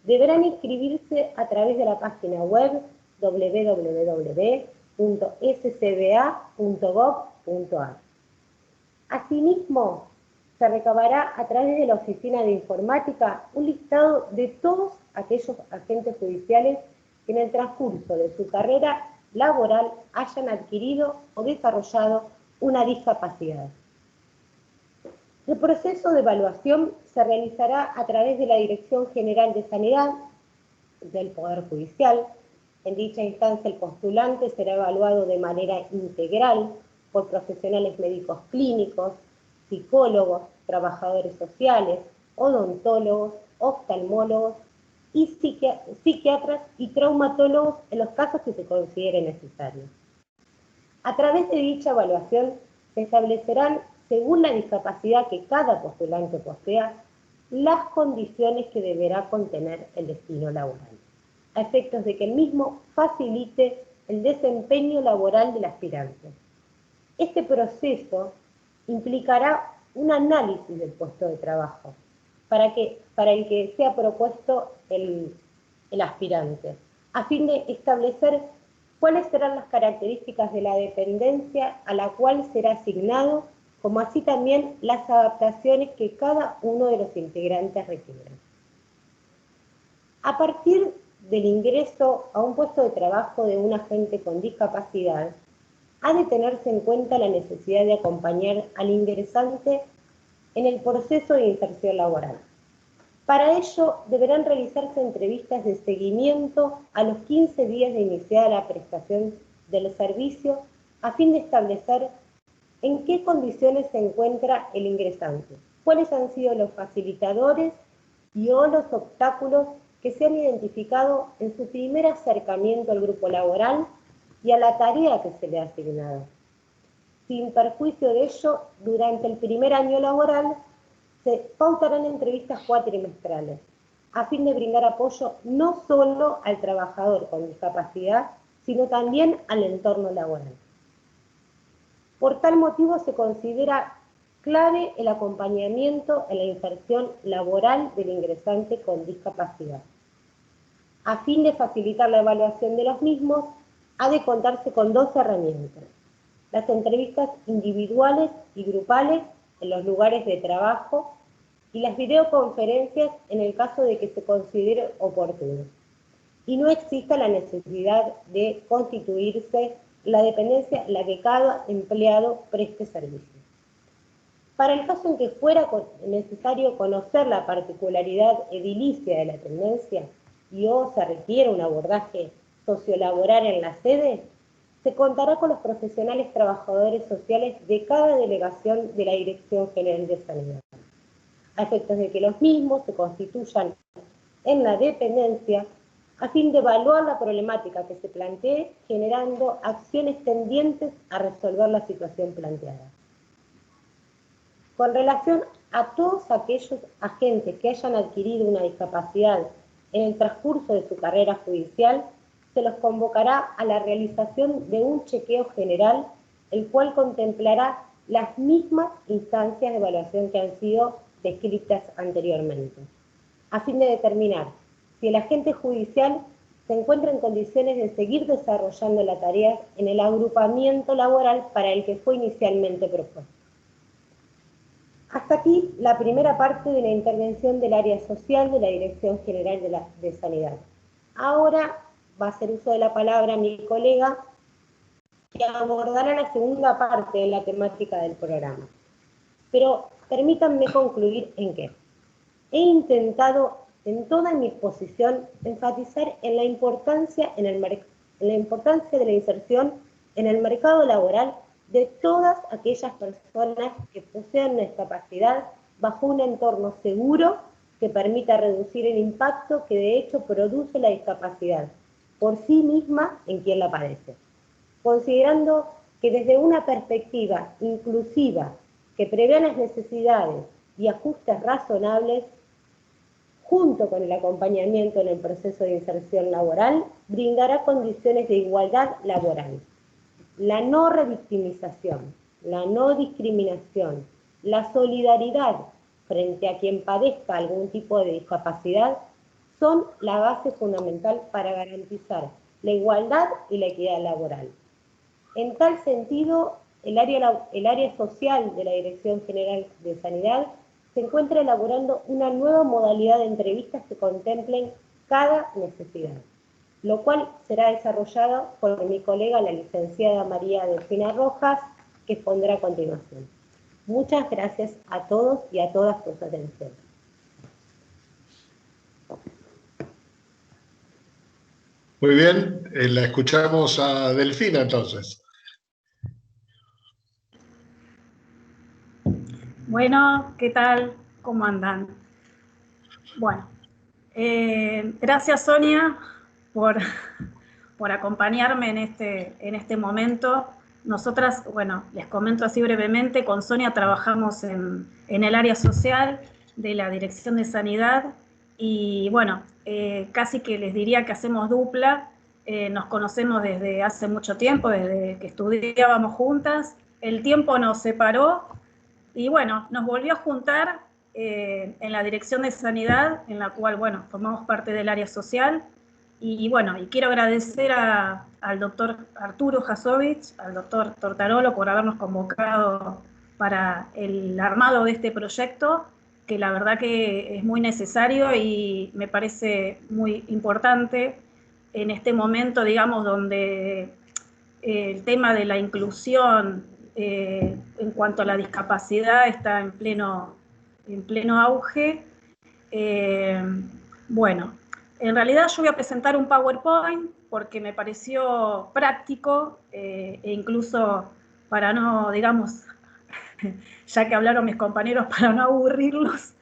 deberán inscribirse a través de la página web www.scba.gov.ar. Asimismo, se recabará a través de la Oficina de Informática un listado de todos aquellos agentes judiciales que en el transcurso de su carrera laboral hayan adquirido o desarrollado una discapacidad. El proceso de evaluación se realizará a través de la Dirección General de Sanidad del Poder Judicial. En dicha instancia, el postulante será evaluado de manera integral por profesionales médicos clínicos, psicólogos, trabajadores sociales, odontólogos, oftalmólogos y psiquiatras y traumatólogos en los casos que se considere necesarios. A través de dicha evaluación se establecerán, según la discapacidad que cada postulante posea, las condiciones que deberá contener el destino laboral, a efectos de que el mismo facilite el desempeño laboral del aspirante. Este proceso implicará un análisis del puesto de trabajo para el que sea propuesto el aspirante, a fin de establecer cuáles serán las características de la dependencia a la cual será asignado, como así también las adaptaciones que cada uno de los integrantes requiera. A partir del ingreso a un puesto de trabajo de un agente con discapacidad, ha de tenerse en cuenta la necesidad de acompañar al ingresante en el proceso de inserción laboral. Para ello, deberán realizarse entrevistas de seguimiento a los 15 días de iniciada la prestación del servicio, a fin de establecer en qué condiciones se encuentra el ingresante, cuáles han sido los facilitadores o los obstáculos que se han identificado en su primer acercamiento al grupo laboral y a la tarea que se le ha asignado. Sin perjuicio de ello, durante el primer año laboral se pautarán entrevistas cuatrimestrales, a fin de brindar apoyo no solo al trabajador con discapacidad, sino también al entorno laboral. Por tal motivo se considera clave el acompañamiento en la inserción laboral del ingresante con discapacidad. A fin de facilitar la evaluación de los mismos, ha de contarse con dos herramientas: las entrevistas individuales y grupales en los lugares de trabajo y las videoconferencias en el caso de que se considere oportuno y no exista la necesidad de constituirse la dependencia en la que cada empleado preste servicio. Para el caso en que fuera necesario conocer la particularidad edilicia de la dependencia y o se requiere un abordaje sociolaboral en la sede, se contará con los profesionales trabajadores sociales de cada delegación de la Dirección General de Sanidad, a efectos de que los mismos se constituyan en la dependencia, a fin de evaluar la problemática que se plantee, generando acciones tendientes a resolver la situación planteada. Con relación a todos aquellos agentes que hayan adquirido una discapacidad en el transcurso de su carrera judicial, se los convocará a la realización de un chequeo general, el cual contemplará las mismas instancias de evaluación que han sido descritas anteriormente, a fin de determinar si el agente judicial se encuentra en condiciones de seguir desarrollando la tarea en el agrupamiento laboral para el que fue inicialmente propuesto. Hasta aquí la primera parte de la intervención del área social de la Dirección General de Sanidad. Ahora va a hacer uso de la palabra mi colega, que abordará la segunda parte de la temática del programa. Pero permítanme concluir en que he intentado en toda mi exposición enfatizar en la importancia de la inserción en el mercado laboral de todas aquellas personas que poseen una discapacidad bajo un entorno seguro que permita reducir el impacto que de hecho produce la discapacidad por sí misma en quien la padece, considerando que desde una perspectiva inclusiva que prevea las necesidades y ajustes razonables, junto con el acompañamiento en el proceso de inserción laboral, brindará condiciones de igualdad laboral. La no revictimización, la no discriminación, la solidaridad frente a quien padezca algún tipo de discapacidad son la base fundamental para garantizar la igualdad y la equidad laboral. En tal sentido, el área social de la Dirección General de Sanidad se encuentra elaborando una nueva modalidad de entrevistas que contemplen cada necesidad, lo cual será desarrollado por mi colega, la licenciada María Delfina Rojas, que expondrá a continuación. Muchas gracias a todos y a todas por su atención. Muy bien, la escuchamos a Delfina entonces. Bueno, ¿qué tal? ¿Cómo andan? Bueno, gracias Sonia por acompañarme en este momento. Nosotras, bueno, les comento así brevemente, con Sonia trabajamos en el área social de la Dirección de Sanidad y bueno, casi que les diría que hacemos dupla. Nos conocemos desde hace mucho tiempo, desde que estudiábamos juntas. El tiempo nos separó y bueno, nos volvió a juntar en la Dirección de Sanidad, en la cual, bueno, formamos parte del área social. Y bueno, y quiero agradecer al doctor Arturo Jasovich, al doctor Tortarolo por habernos convocado para el armado de este proyecto, que la verdad que es muy necesario y me parece muy importante en este momento, digamos, donde el tema de la inclusión en cuanto a la discapacidad está en pleno auge. Bueno, en realidad yo voy a presentar un PowerPoint porque me pareció práctico e incluso para no, digamos, ya que hablaron mis compañeros, para no aburrirlos,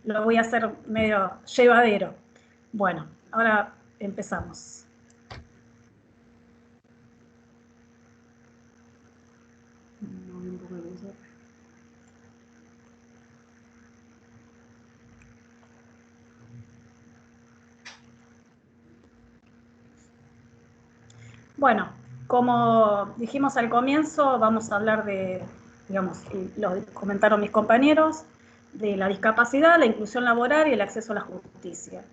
lo voy a hacer medio llevadero. Bueno, ahora empezamos. Bueno, como dijimos al comienzo, vamos a hablar de, digamos, lo comentaron mis compañeros, de la discapacidad, la inclusión laboral y el acceso a la justicia.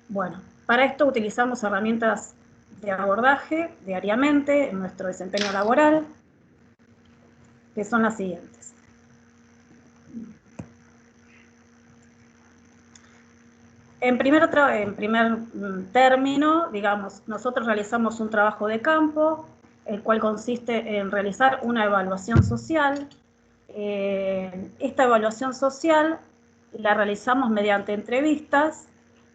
Bueno, para esto utilizamos herramientas de abordaje diariamente en nuestro desempeño laboral, que son las siguientes. En primer término, digamos, nosotros realizamos un trabajo de campo, el cual consiste en realizar una evaluación social. Esta evaluación social la realizamos mediante entrevistas,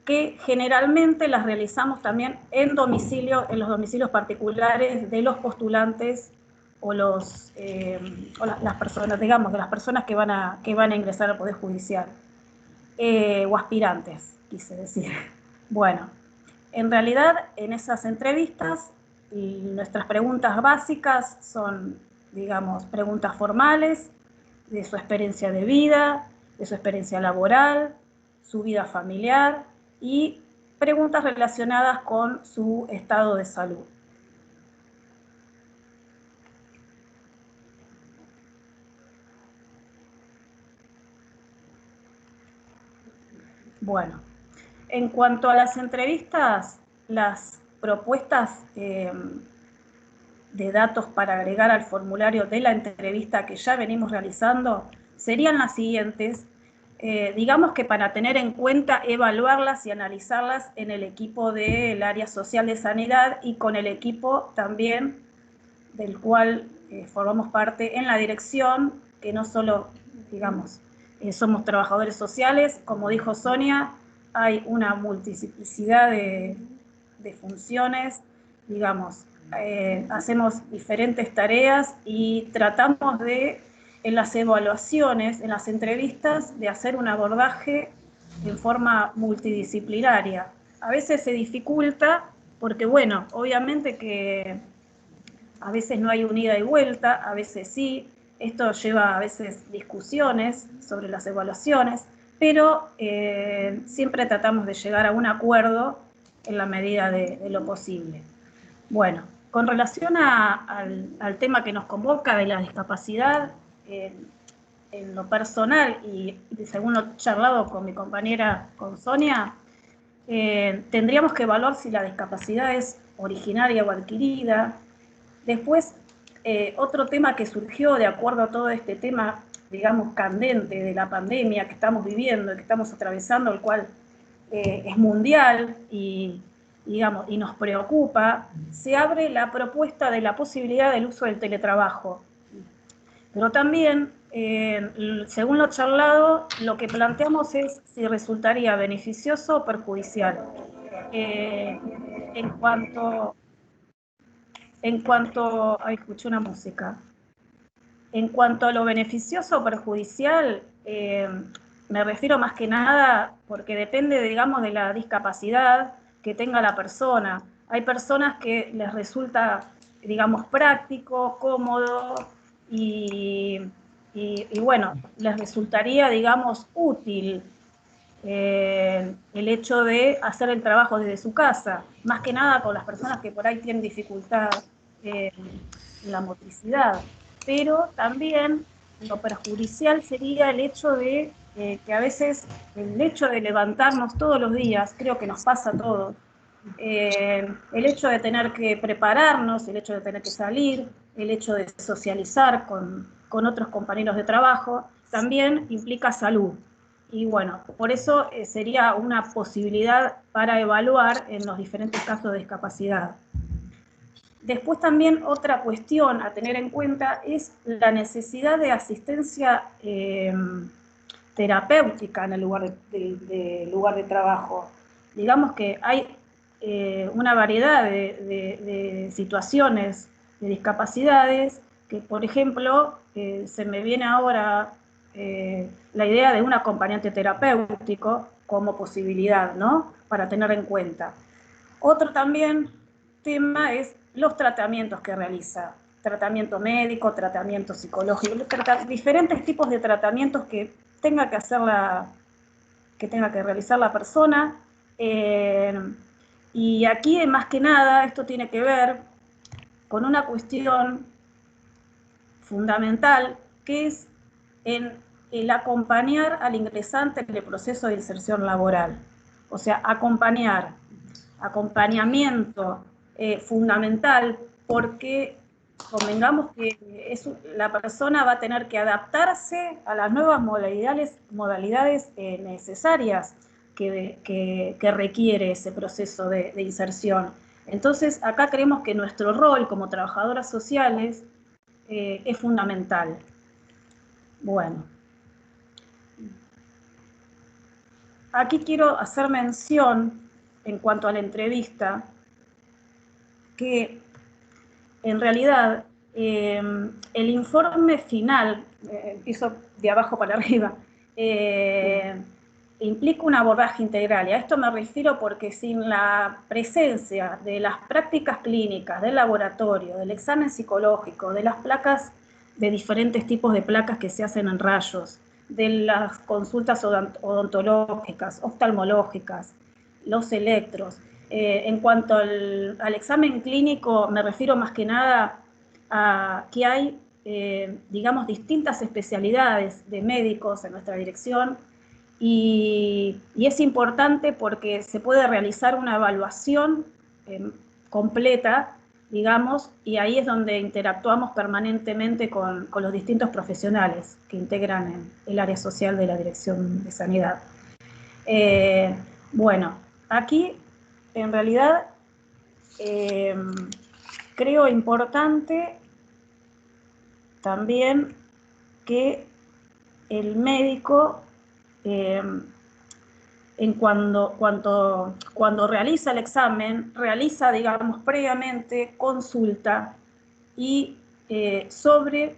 que generalmente las realizamos también en domicilio, en los domicilios particulares de los postulantes las personas, digamos, de las personas que van a ingresar al Poder Judicial, o aspirantes, quise decir. Bueno, en realidad en esas entrevistas nuestras preguntas básicas son, digamos, preguntas formales de su experiencia de vida, de su experiencia laboral, su vida familiar y preguntas relacionadas con su estado de salud. Bueno, en cuanto a las entrevistas, las propuestas de datos para agregar al formulario de la entrevista que ya venimos realizando serían las siguientes. Digamos que para tener en cuenta, evaluarlas y analizarlas en el equipo del área social de sanidad y con el equipo también del cual formamos parte en la dirección, que no solo, digamos, somos trabajadores sociales, como dijo Sonia, hay una multiplicidad de funciones, digamos, hacemos diferentes tareas y tratamos de, en las evaluaciones, en las entrevistas, de hacer un abordaje en forma multidisciplinaria. A veces se dificulta porque, bueno, obviamente que a veces no hay un ida y vuelta, a veces sí. Esto lleva a veces discusiones sobre las evaluaciones, pero siempre tratamos de llegar a un acuerdo en la medida de lo posible. Bueno, con relación al tema que nos convoca de la discapacidad, en lo personal y según lo charlado con mi compañera, con Sonia, tendríamos que evaluar si la discapacidad es originaria o adquirida. Después, otro tema que surgió de acuerdo a todo este tema, digamos, candente de la pandemia que estamos viviendo, que estamos atravesando, el cual es mundial y, digamos, y nos preocupa, se abre la propuesta de la posibilidad del uso del teletrabajo. Pero también, según lo charlado, lo que planteamos es si resultaría beneficioso o perjudicial. En cuanto, ay, escuché una música. En cuanto a lo beneficioso o perjudicial, me refiero más que nada porque depende, digamos, de la discapacidad que tenga la persona. Hay personas que les resulta, digamos, práctico, cómodo y bueno, les resultaría, digamos, útil el hecho de hacer el trabajo desde su casa, más que nada con las personas que por ahí tienen dificultad en la motricidad. Pero también lo perjudicial sería el hecho de que a veces el hecho de levantarnos todos los días, creo que nos pasa a todos, el hecho de tener que prepararnos, el hecho de tener que salir, el hecho de socializar con otros compañeros de trabajo, también implica salud. Y bueno, por eso sería una posibilidad para evaluar en los diferentes casos de discapacidad. Después también otra cuestión a tener en cuenta es la necesidad de asistencia terapéutica en el lugar de trabajo. Digamos que hay una variedad de situaciones de discapacidades que, por ejemplo, se me viene ahora la idea de un acompañante terapéutico como posibilidad, ¿no? Para tener en cuenta. Otro también tema es los tratamientos que realiza. Tratamiento médico, tratamiento psicológico, diferentes tipos de tratamientos que tenga que realizar la persona. Y aquí, más que nada, esto tiene que ver con una cuestión fundamental, que es en el acompañar al ingresante en el proceso de inserción laboral. O sea, acompañamiento fundamental, porque convengamos que la persona va a tener que adaptarse a las nuevas modalidades necesarias que requiere ese proceso de inserción. Entonces, acá creemos que nuestro rol como trabajadoras sociales es fundamental. Bueno. Aquí quiero hacer mención, en cuanto a la entrevista, que en realidad el informe final, empiezo de abajo para arriba, implica un abordaje integral, y a esto me refiero porque sin la presencia de las prácticas clínicas, del laboratorio, del examen psicológico, de las placas, de diferentes tipos de placas que se hacen en rayos, de las consultas odontológicas, oftalmológicas, los electros. En cuanto al examen clínico, me refiero más que nada a que hay, digamos, distintas especialidades de médicos en nuestra dirección, y es importante porque se puede realizar una evaluación completa, digamos, y ahí es donde interactuamos permanentemente con los distintos profesionales que integran el área social de la Dirección de Sanidad. Bueno, aquí en realidad creo importante también que el médico, cuando realiza el examen, realiza, digamos, previamente consulta y sobre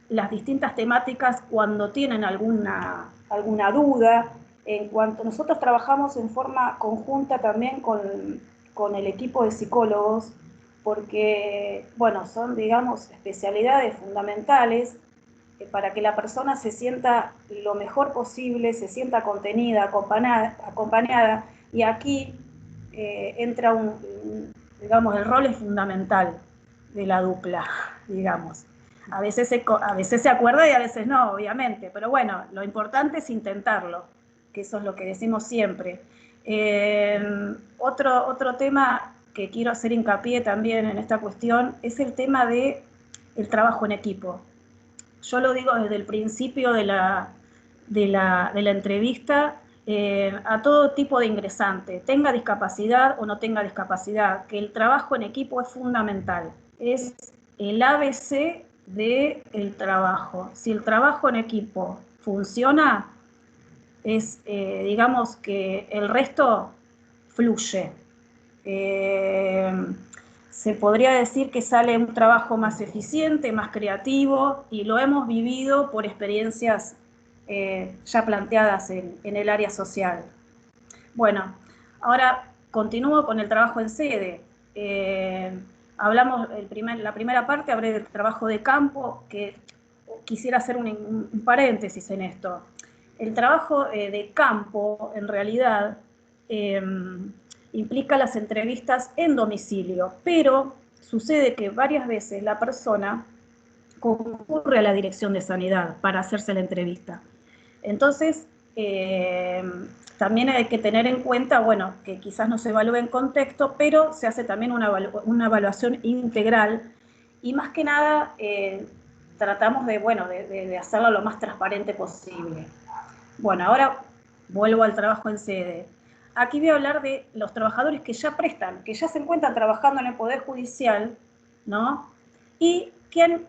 las distintas temáticas cuando tienen alguna duda. En cuanto nosotros trabajamos en forma conjunta también con el equipo de psicólogos, porque, bueno, son, digamos, especialidades fundamentales para que la persona se sienta lo mejor posible, se sienta contenida, acompañada, y aquí entra digamos, el rol es fundamental de la dupla, digamos. A veces se acuerda y a veces no, obviamente, pero bueno, lo importante es intentarlo, que eso es lo que decimos siempre. Otro tema que quiero hacer hincapié también en esta cuestión es el tema del trabajo en equipo. Yo lo digo desde el principio de la entrevista, a todo tipo de ingresante, tenga discapacidad o no tenga discapacidad, que el trabajo en equipo es fundamental, es el ABC del trabajo. Si el trabajo en equipo funciona, es, digamos que el resto fluye. Se podría decir que sale un trabajo más eficiente, más creativo, y lo hemos vivido por experiencias ya planteadas en el área social. Bueno, ahora continúo con el trabajo en sede. Hablamos, la primera parte, hablé del trabajo de campo, que quisiera hacer un paréntesis en esto. El trabajo de campo, en realidad, implica las entrevistas en domicilio, pero sucede que varias veces la persona concurre a la Dirección de Sanidad para hacerse la entrevista. Entonces, también hay que tener en cuenta, bueno, que quizás no se evalúe en contexto, pero se hace también una evaluación integral, y más que nada tratamos de hacerlo lo más transparente posible. Bueno, ahora vuelvo al trabajo en sede. Aquí voy a hablar de los trabajadores que ya prestan, que ya se encuentran trabajando en el Poder Judicial, ¿no? Y que han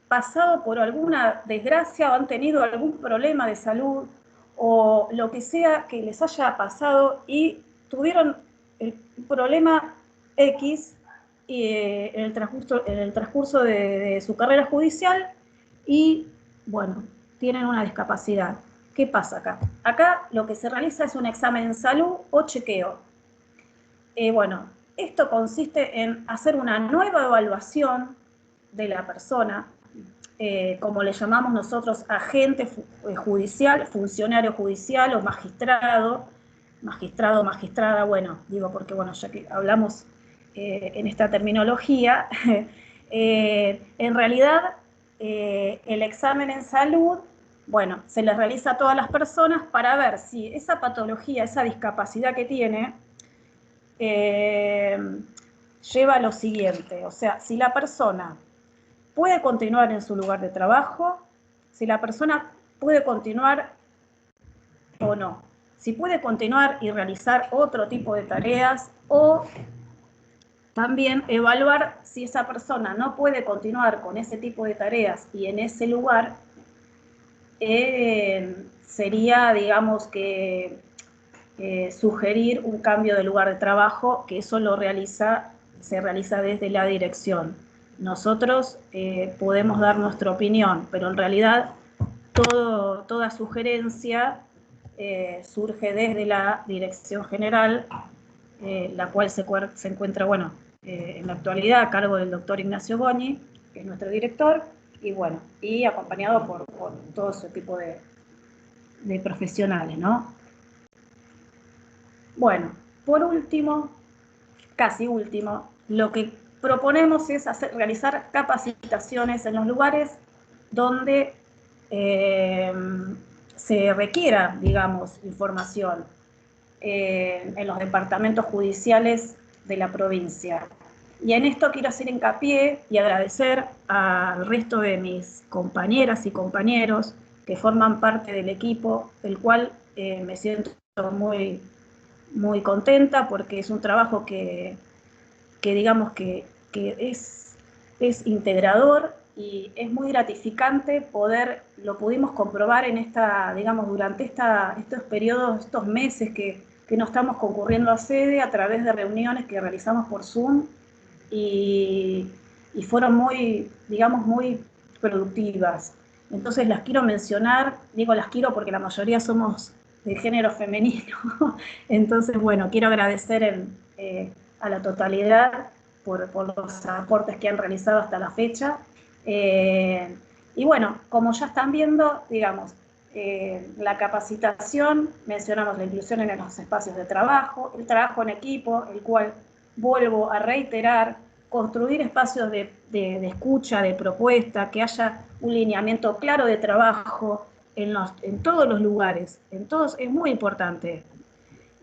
pasado por alguna desgracia o han tenido algún problema de salud o lo que sea que les haya pasado y tuvieron el problema X en el transcurso de su carrera judicial y, bueno, tienen una discapacidad. ¿Qué pasa acá? Acá lo que se realiza es un examen de salud o chequeo. Bueno, esto consiste en hacer una nueva evaluación de la persona, como le llamamos nosotros, agente judicial, funcionario judicial o magistrado, magistrada, bueno, digo porque, bueno, ya que hablamos en esta terminología, en realidad el examen en salud, bueno, se les realiza a todas las personas para ver si esa patología, esa discapacidad que tiene, lleva a lo siguiente, o sea, si la persona puede continuar en su lugar de trabajo, si la persona puede continuar o no, si puede continuar y realizar otro tipo de tareas, o también evaluar si esa persona no puede continuar con ese tipo de tareas y en ese lugar, sería, digamos, que sugerir un cambio de lugar de trabajo, que eso se realiza desde la dirección nosotros podemos dar nuestra opinión, pero en realidad toda sugerencia surge desde la Dirección General, la cual se encuentra, bueno, en la actualidad a cargo del doctor Ignacio Goñi, que es nuestro director, y bueno, y acompañado por todo ese tipo de profesionales, ¿no? Bueno, por último, casi último, lo que proponemos es realizar capacitaciones en los lugares donde se requiera, digamos, información, en los departamentos judiciales de la provincia. Y en esto quiero hacer hincapié y agradecer al resto de mis compañeras y compañeros que forman parte del equipo, del cual me siento muy, muy contenta porque es un trabajo que digamos que es integrador y es muy gratificante lo pudimos comprobar en digamos, durante estos periodos, estos meses que no estamos concurriendo a sede a través de reuniones que realizamos por Zoom y fueron muy, digamos, muy productivas. Entonces las quiero mencionar, digo las quiero porque la mayoría somos de género femenino, entonces bueno, quiero agradecer a la totalidad por los aportes que han realizado hasta la fecha. Y bueno, como ya están viendo, digamos, la capacitación, mencionamos la inclusión en los espacios de trabajo, el trabajo en equipo, el cual vuelvo a reiterar, construir espacios de escucha, de propuesta, que haya un lineamiento claro de trabajo en todos los lugares, en todos, es muy importante.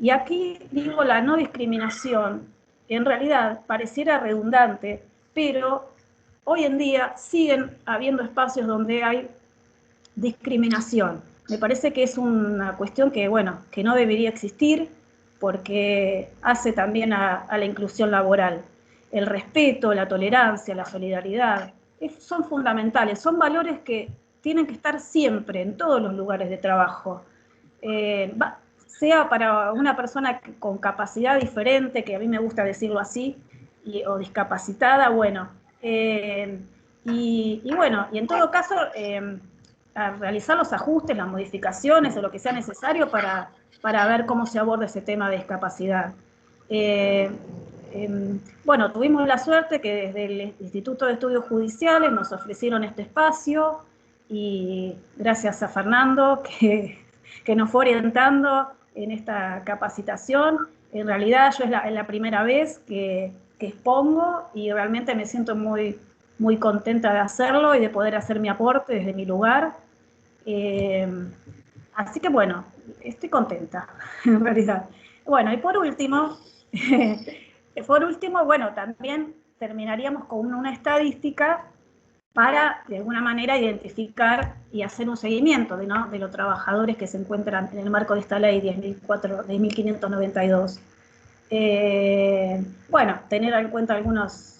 Y aquí digo la no discriminación, en realidad pareciera redundante, pero hoy en día siguen habiendo espacios donde hay discriminación. Me parece que es una cuestión que, bueno, que no debería existir porque hace también a la inclusión laboral. El respeto, la tolerancia, la solidaridad, son fundamentales, son valores que tienen que estar siempre en todos los lugares de trabajo. Sea para una persona con capacidad diferente, que a mí me gusta decirlo así, o discapacitada, bueno. Y bueno, y en todo caso, a realizar los ajustes, las modificaciones o lo que sea necesario para ver cómo se aborda ese tema de discapacidad. Bueno, tuvimos la suerte que desde el Instituto de Estudios Judiciales nos ofrecieron este espacio y gracias a Fernando que nos fue orientando en esta capacitación. En realidad yo es la primera vez que expongo y realmente me siento muy, muy contenta de hacerlo y de poder hacer mi aporte desde mi lugar. Así que bueno, estoy contenta, en realidad. Bueno, y por último, bueno, también terminaríamos con una estadística para, de alguna manera, identificar y hacer un seguimiento de los trabajadores que se encuentran en el marco de esta ley 10.592. Bueno, tener en cuenta algunos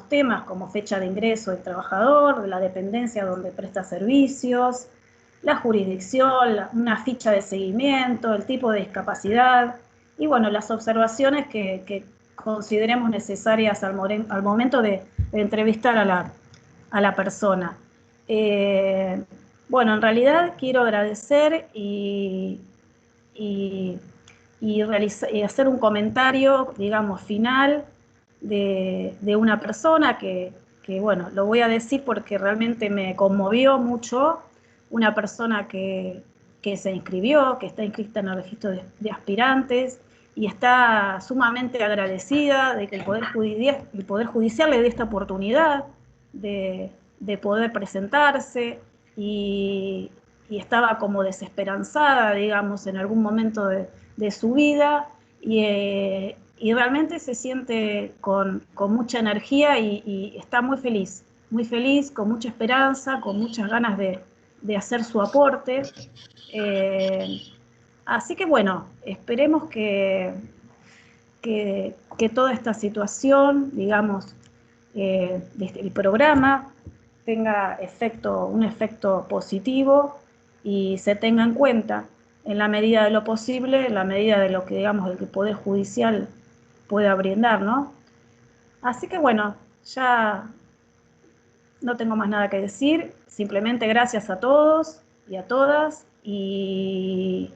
temas como fecha de ingreso del trabajador, la dependencia donde presta servicios, la jurisdicción, una ficha de seguimiento, el tipo de discapacidad y bueno, las observaciones que consideremos necesarias al momento de entrevistar a la persona. Bueno, en realidad quiero agradecer y hacer un comentario, digamos, final de una persona que, bueno, lo voy a decir porque realmente me conmovió mucho, una persona que se inscribió, que está inscrita en el registro de aspirantes y está sumamente agradecida de que el Poder Judicial le dé esta oportunidad de poder presentarse y estaba como desesperanzada, digamos, en algún momento de su vida y realmente se siente con mucha energía y está muy feliz, con mucha esperanza, con muchas ganas de hacer su aporte. Así que bueno, esperemos que toda esta situación, digamos, desde el programa tenga un efecto positivo y se tenga en cuenta en la medida de lo posible, en la medida de lo que, digamos, el Poder Judicial pueda brindar, ¿no? Así que bueno, ya no tengo más nada que decir, simplemente gracias a todos y a todas, y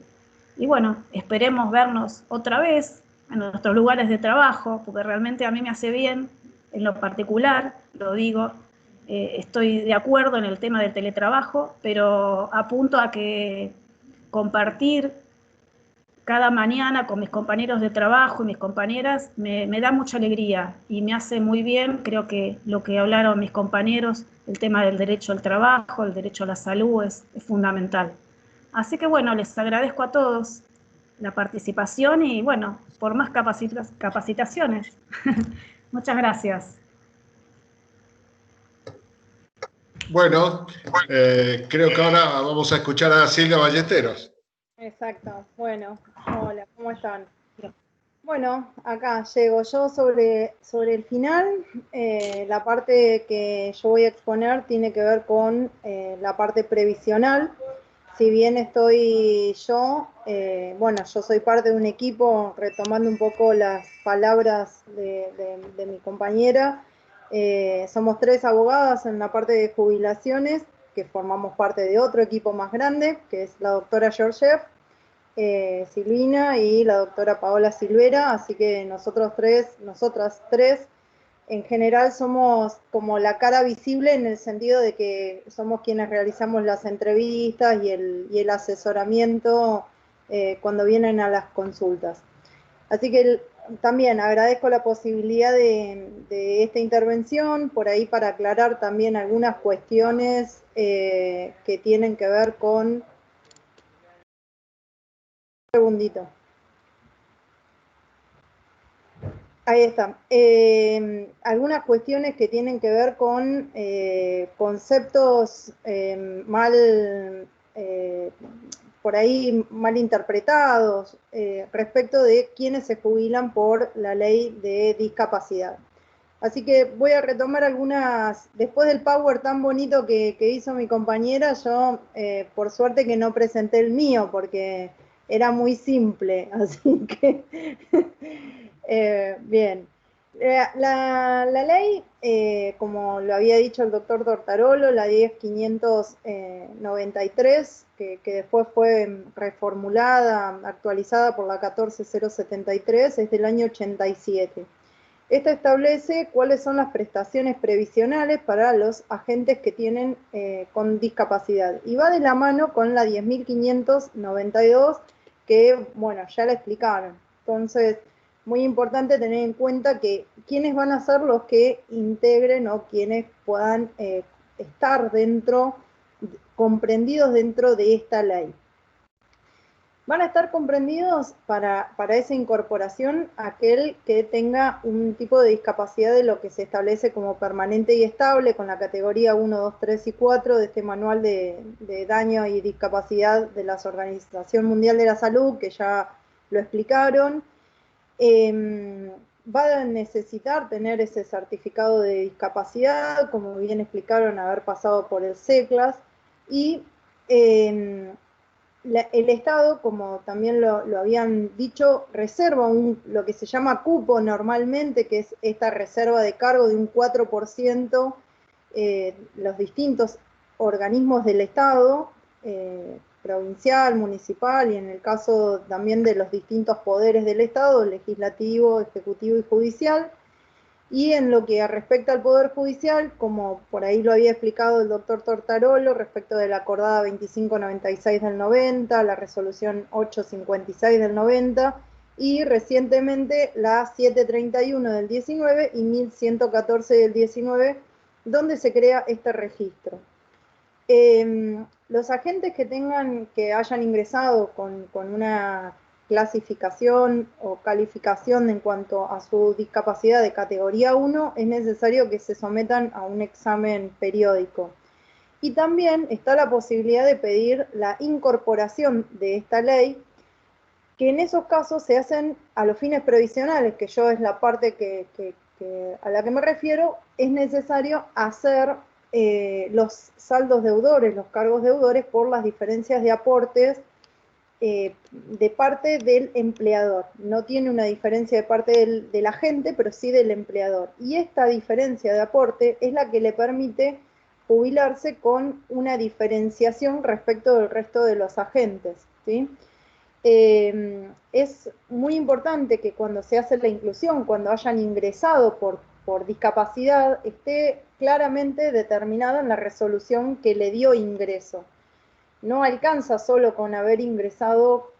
bueno, esperemos vernos otra vez en nuestros lugares de trabajo, porque realmente a mí me hace bien, en lo particular, lo digo, estoy de acuerdo en el tema del teletrabajo, pero apunto a que compartir cada mañana con mis compañeros de trabajo y mis compañeras me da mucha alegría y me hace muy bien. Creo que lo que hablaron mis compañeros, el tema del derecho al trabajo, el derecho a la salud es fundamental. Así que bueno, les agradezco a todos la participación y bueno, por más capacitaciones. Muchas gracias. Bueno, creo que ahora vamos a escuchar a Silvia Ballesteros. Exacto. Bueno, hola, ¿cómo están? Bueno, acá llego yo sobre el final. La parte que yo voy a exponer tiene que ver con la parte previsional. Si bien estoy yo, bueno, yo soy parte de un equipo, retomando un poco las palabras de mi compañera. Somos 3 abogadas en la parte de jubilaciones, que formamos parte de otro equipo más grande, que es la doctora Georgiev, Silvina y la doctora Paola Silvera, así que nosotras tres, en general somos como la cara visible en el sentido de que somos quienes realizamos las entrevistas y el asesoramiento cuando vienen a las consultas. Así que también agradezco la posibilidad de esta intervención, por ahí para aclarar también algunas cuestiones que tienen que ver con... Un segundito. Ahí está. Algunas cuestiones que tienen que ver con conceptos por ahí mal interpretados respecto de quienes se jubilan por la ley de discapacidad. Así que voy a retomar algunas, después del power tan bonito que hizo mi compañera, yo por suerte que no presenté el mío porque era muy simple, así que bien. La ley, como lo había dicho el doctor Tortarolo, la 10.593, que después fue reformulada, actualizada por la 14.073, es del año 87. Esta establece cuáles son las prestaciones previsionales para los agentes que tienen con discapacidad. Y va de la mano con la 10.592, que, bueno, ya la explicaron. Entonces, muy importante tener en cuenta que quiénes van a ser los que integren o quienes puedan estar comprendidos dentro de esta ley. Van a estar comprendidos para esa incorporación aquel que tenga un tipo de discapacidad de lo que se establece como permanente y estable con la categoría 1, 2, 3 y 4 de este manual de daño y discapacidad de la Organización Mundial de la Salud, que ya lo explicaron. Va a necesitar tener ese certificado de discapacidad, como bien explicaron, haber pasado por el CECLAS, y el Estado, como también lo habían dicho, reserva lo que se llama cupo normalmente, que es esta reserva de cargo de un 4%, los distintos organismos del Estado, provincial, municipal, y en el caso también de los distintos poderes del Estado, legislativo, ejecutivo y judicial. Y en lo que respecta al Poder Judicial, como por ahí lo había explicado el doctor Tortarolo, respecto de la acordada 2596 del 90, la resolución 856 del 90, y recientemente la 731 del 19 y 1114 del 19, donde se crea este registro. Los agentes que hayan ingresado con una clasificación o calificación en cuanto a su discapacidad de categoría 1, es necesario que se sometan a un examen periódico. Y también está la posibilidad de pedir la incorporación de esta ley, que en esos casos se hacen a los fines previsionales, que yo es la parte a la que me refiero. Es necesario hacer los saldos deudores, los cargos deudores por las diferencias de aportes de parte del empleador. No tiene una diferencia de parte del agente, pero sí del empleador. Y esta diferencia de aporte es la que le permite jubilarse con una diferenciación respecto del resto de los agentes, ¿sí? Es muy importante que cuando se hace la inclusión, cuando hayan ingresado por discapacidad, esté claramente determinada en la resolución que le dio ingreso. No alcanza solo con haber ingresado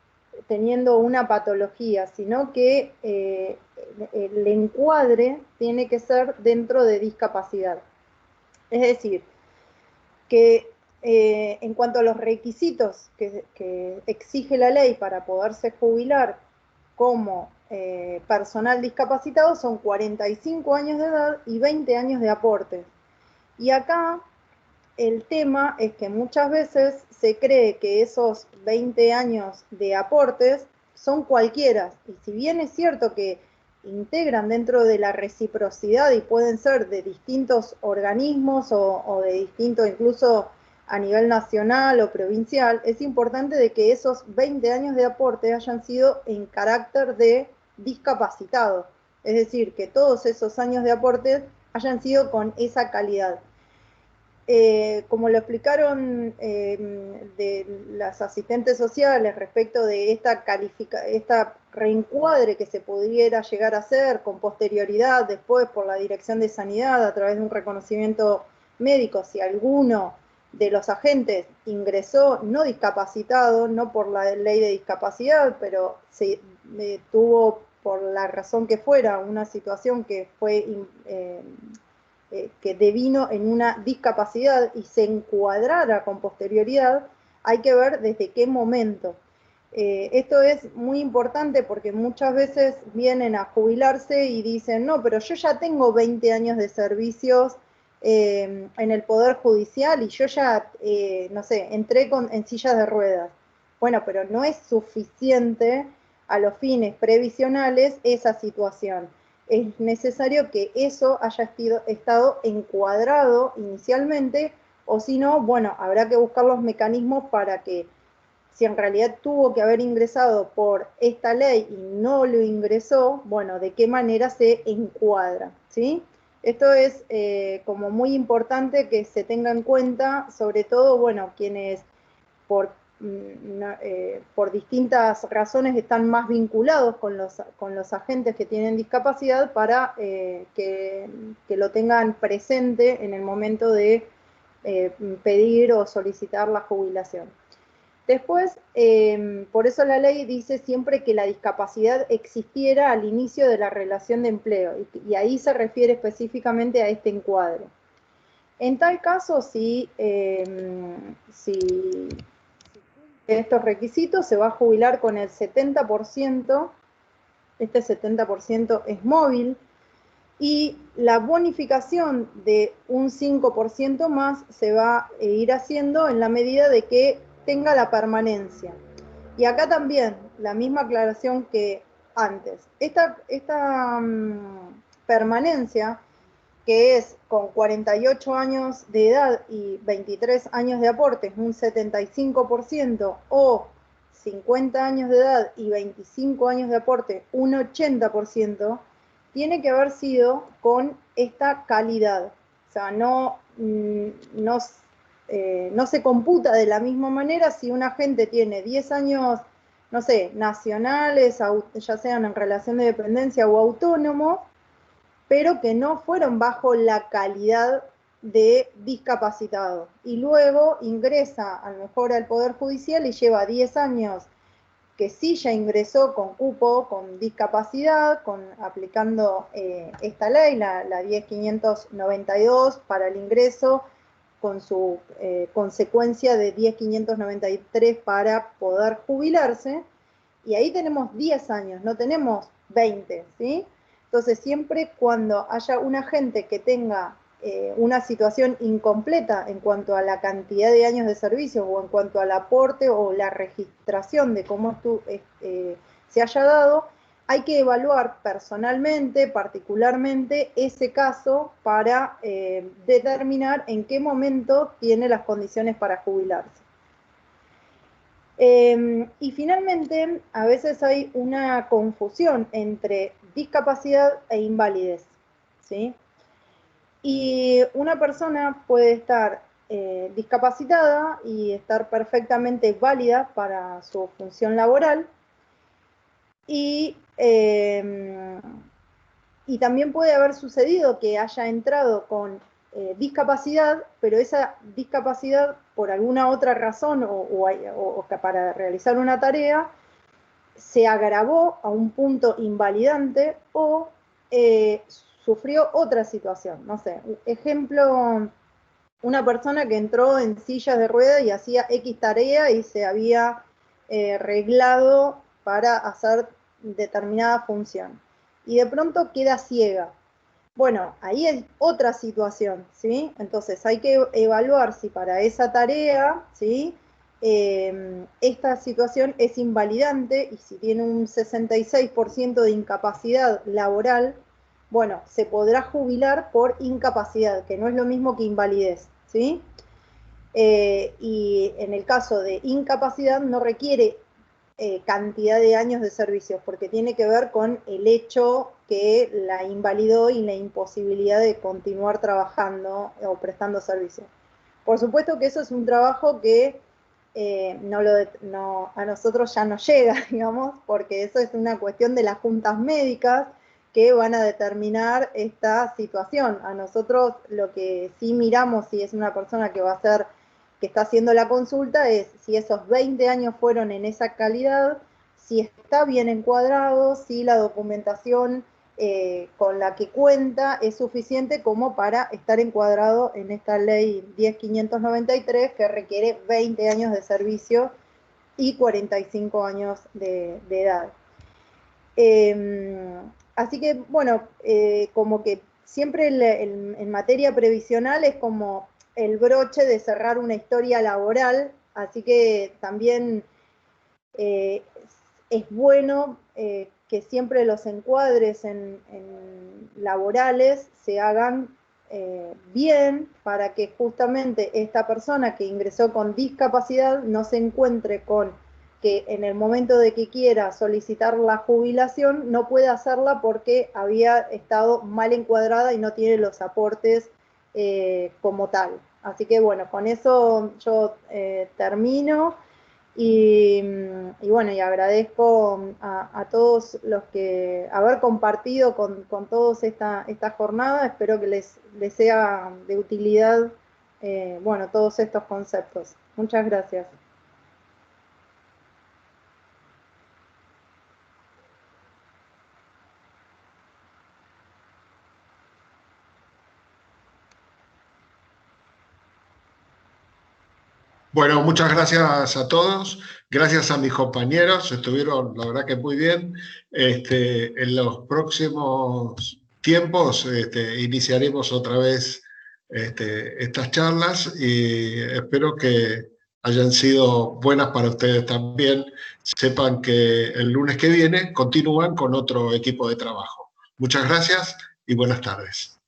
teniendo una patología, sino que el encuadre tiene que ser dentro de discapacidad. Es decir, que en cuanto a los requisitos que exige la ley para poderse jubilar como personal discapacitado son 45 años de edad y 20 años de aporte. Y acá el tema es que muchas veces se cree que esos 20 años de aportes son cualquiera. Y si bien es cierto que integran dentro de la reciprocidad y pueden ser de distintos organismos o de distintos, incluso a nivel nacional o provincial, es importante de que esos 20 años de aporte hayan sido en carácter de discapacitado. Es decir, que todos esos años de aporte hayan sido con esa calidad. Como lo explicaron de las asistentes sociales respecto de esta reencuadre que se pudiera llegar a hacer con posterioridad después por la Dirección de Sanidad a través de un reconocimiento médico, si alguno de los agentes ingresó no discapacitado, no por la ley de discapacidad, pero se tuvo por la razón que fuera una situación que fue que devino en una discapacidad y se encuadrara con posterioridad, hay que ver desde qué momento. Esto es muy importante porque muchas veces vienen a jubilarse y dicen, no, pero yo ya tengo 20 años de servicios en el Poder Judicial y yo ya, no sé, entré en sillas de ruedas. Bueno, pero no es suficiente a los fines previsionales esa situación. Es necesario que eso haya estado encuadrado inicialmente, o si no, bueno, habrá que buscar los mecanismos para que, si en realidad tuvo que haber ingresado por esta ley y no lo ingresó, bueno, de qué manera se encuadra, ¿sí? Esto es como muy importante que se tenga en cuenta, sobre todo, bueno, quienes por distintas razones están más vinculados con los agentes que tienen discapacidad para que lo tengan presente en el momento de pedir o solicitar la jubilación. Después, por eso la ley dice siempre que la discapacidad existiera al inicio de la relación de empleo, y ahí se refiere específicamente a este encuadre. En tal caso, si estos requisitos, se va a jubilar con el 70%, este 70% es móvil, y la bonificación de un 5% más se va a ir haciendo en la medida de que tenga la permanencia. Y acá también, la misma aclaración que antes. Esta permanencia, que es con 48 años de edad y 23 años de aportes, un 75%, o 50 años de edad y 25 años de aporte, un 80%, tiene que haber sido con esta calidad. O sea, no se computa de la misma manera si un agente tiene 10 años, no sé, nacionales, ya sean en relación de dependencia o autónomo, pero que no fueron bajo la calidad de discapacitado. Y luego ingresa a lo mejor al Poder Judicial y lleva 10 años que sí ya ingresó con cupo, con discapacidad, aplicando esta ley, la 10.592 para el ingreso, con su consecuencia de 10.593 para poder jubilarse, y ahí tenemos 10 años, no tenemos 20, ¿sí? Entonces, siempre cuando haya un agente que tenga una situación incompleta en cuanto a la cantidad de años de servicio o en cuanto al aporte o la registración de cómo se haya dado, hay que evaluar personalmente, particularmente, ese caso para determinar en qué momento tiene las condiciones para jubilarse. Y finalmente, a veces hay una confusión entre discapacidad e invalidez, ¿sí? Y una persona puede estar discapacitada y estar perfectamente válida para su función laboral, y también puede haber sucedido que haya entrado con discapacidad, pero esa discapacidad por alguna otra razón o para realizar una tarea se agravó a un punto invalidante o sufrió otra situación. No sé, ejemplo, una persona que entró en sillas de ruedas y hacía X tarea y se había reglado para hacer determinada función. Y de pronto queda ciega. Bueno, ahí es otra situación, ¿sí? Entonces hay que evaluar si para esa tarea, ¿sí? Esta situación es invalidante, y si tiene un 66% de incapacidad laboral, bueno, se podrá jubilar por incapacidad, que no es lo mismo que invalidez, ¿sí? Y en el caso de incapacidad no requiere cantidad de años de servicios, porque tiene que ver con el hecho que la invalidó y la imposibilidad de continuar trabajando o prestando servicios. Por supuesto que eso es un trabajo que a nosotros ya no llega, digamos, porque eso es una cuestión de las juntas médicas que van a determinar esta situación. A nosotros lo que sí miramos si es una persona que va a ser, que está haciendo la consulta, es si esos 20 años fueron en esa calidad, si está bien encuadrado, si la documentación con la que cuenta es suficiente como para estar encuadrado en esta ley 10.593, que requiere 20 años de servicio y 45 años de edad. Así que, bueno, como que siempre en materia previsional es como el broche de cerrar una historia laboral, así que también es bueno que siempre los encuadres en laborales se hagan bien, para que justamente esta persona que ingresó con discapacidad no se encuentre con que en el momento de que quiera solicitar la jubilación no puede hacerla porque había estado mal encuadrada y no tiene los aportes como tal. Así que bueno, con eso yo termino. Y bueno, y agradezco a todos los que haber compartido con todos esta jornada. Espero que les sea de utilidad, bueno, todos estos conceptos. Muchas gracias. Bueno, muchas gracias a todos, gracias a mis compañeros, estuvieron la verdad que muy bien. En los próximos tiempos iniciaremos otra vez estas charlas y espero que hayan sido buenas para ustedes también. Sepan que el lunes que viene continúan con otro equipo de trabajo. Muchas gracias y buenas tardes.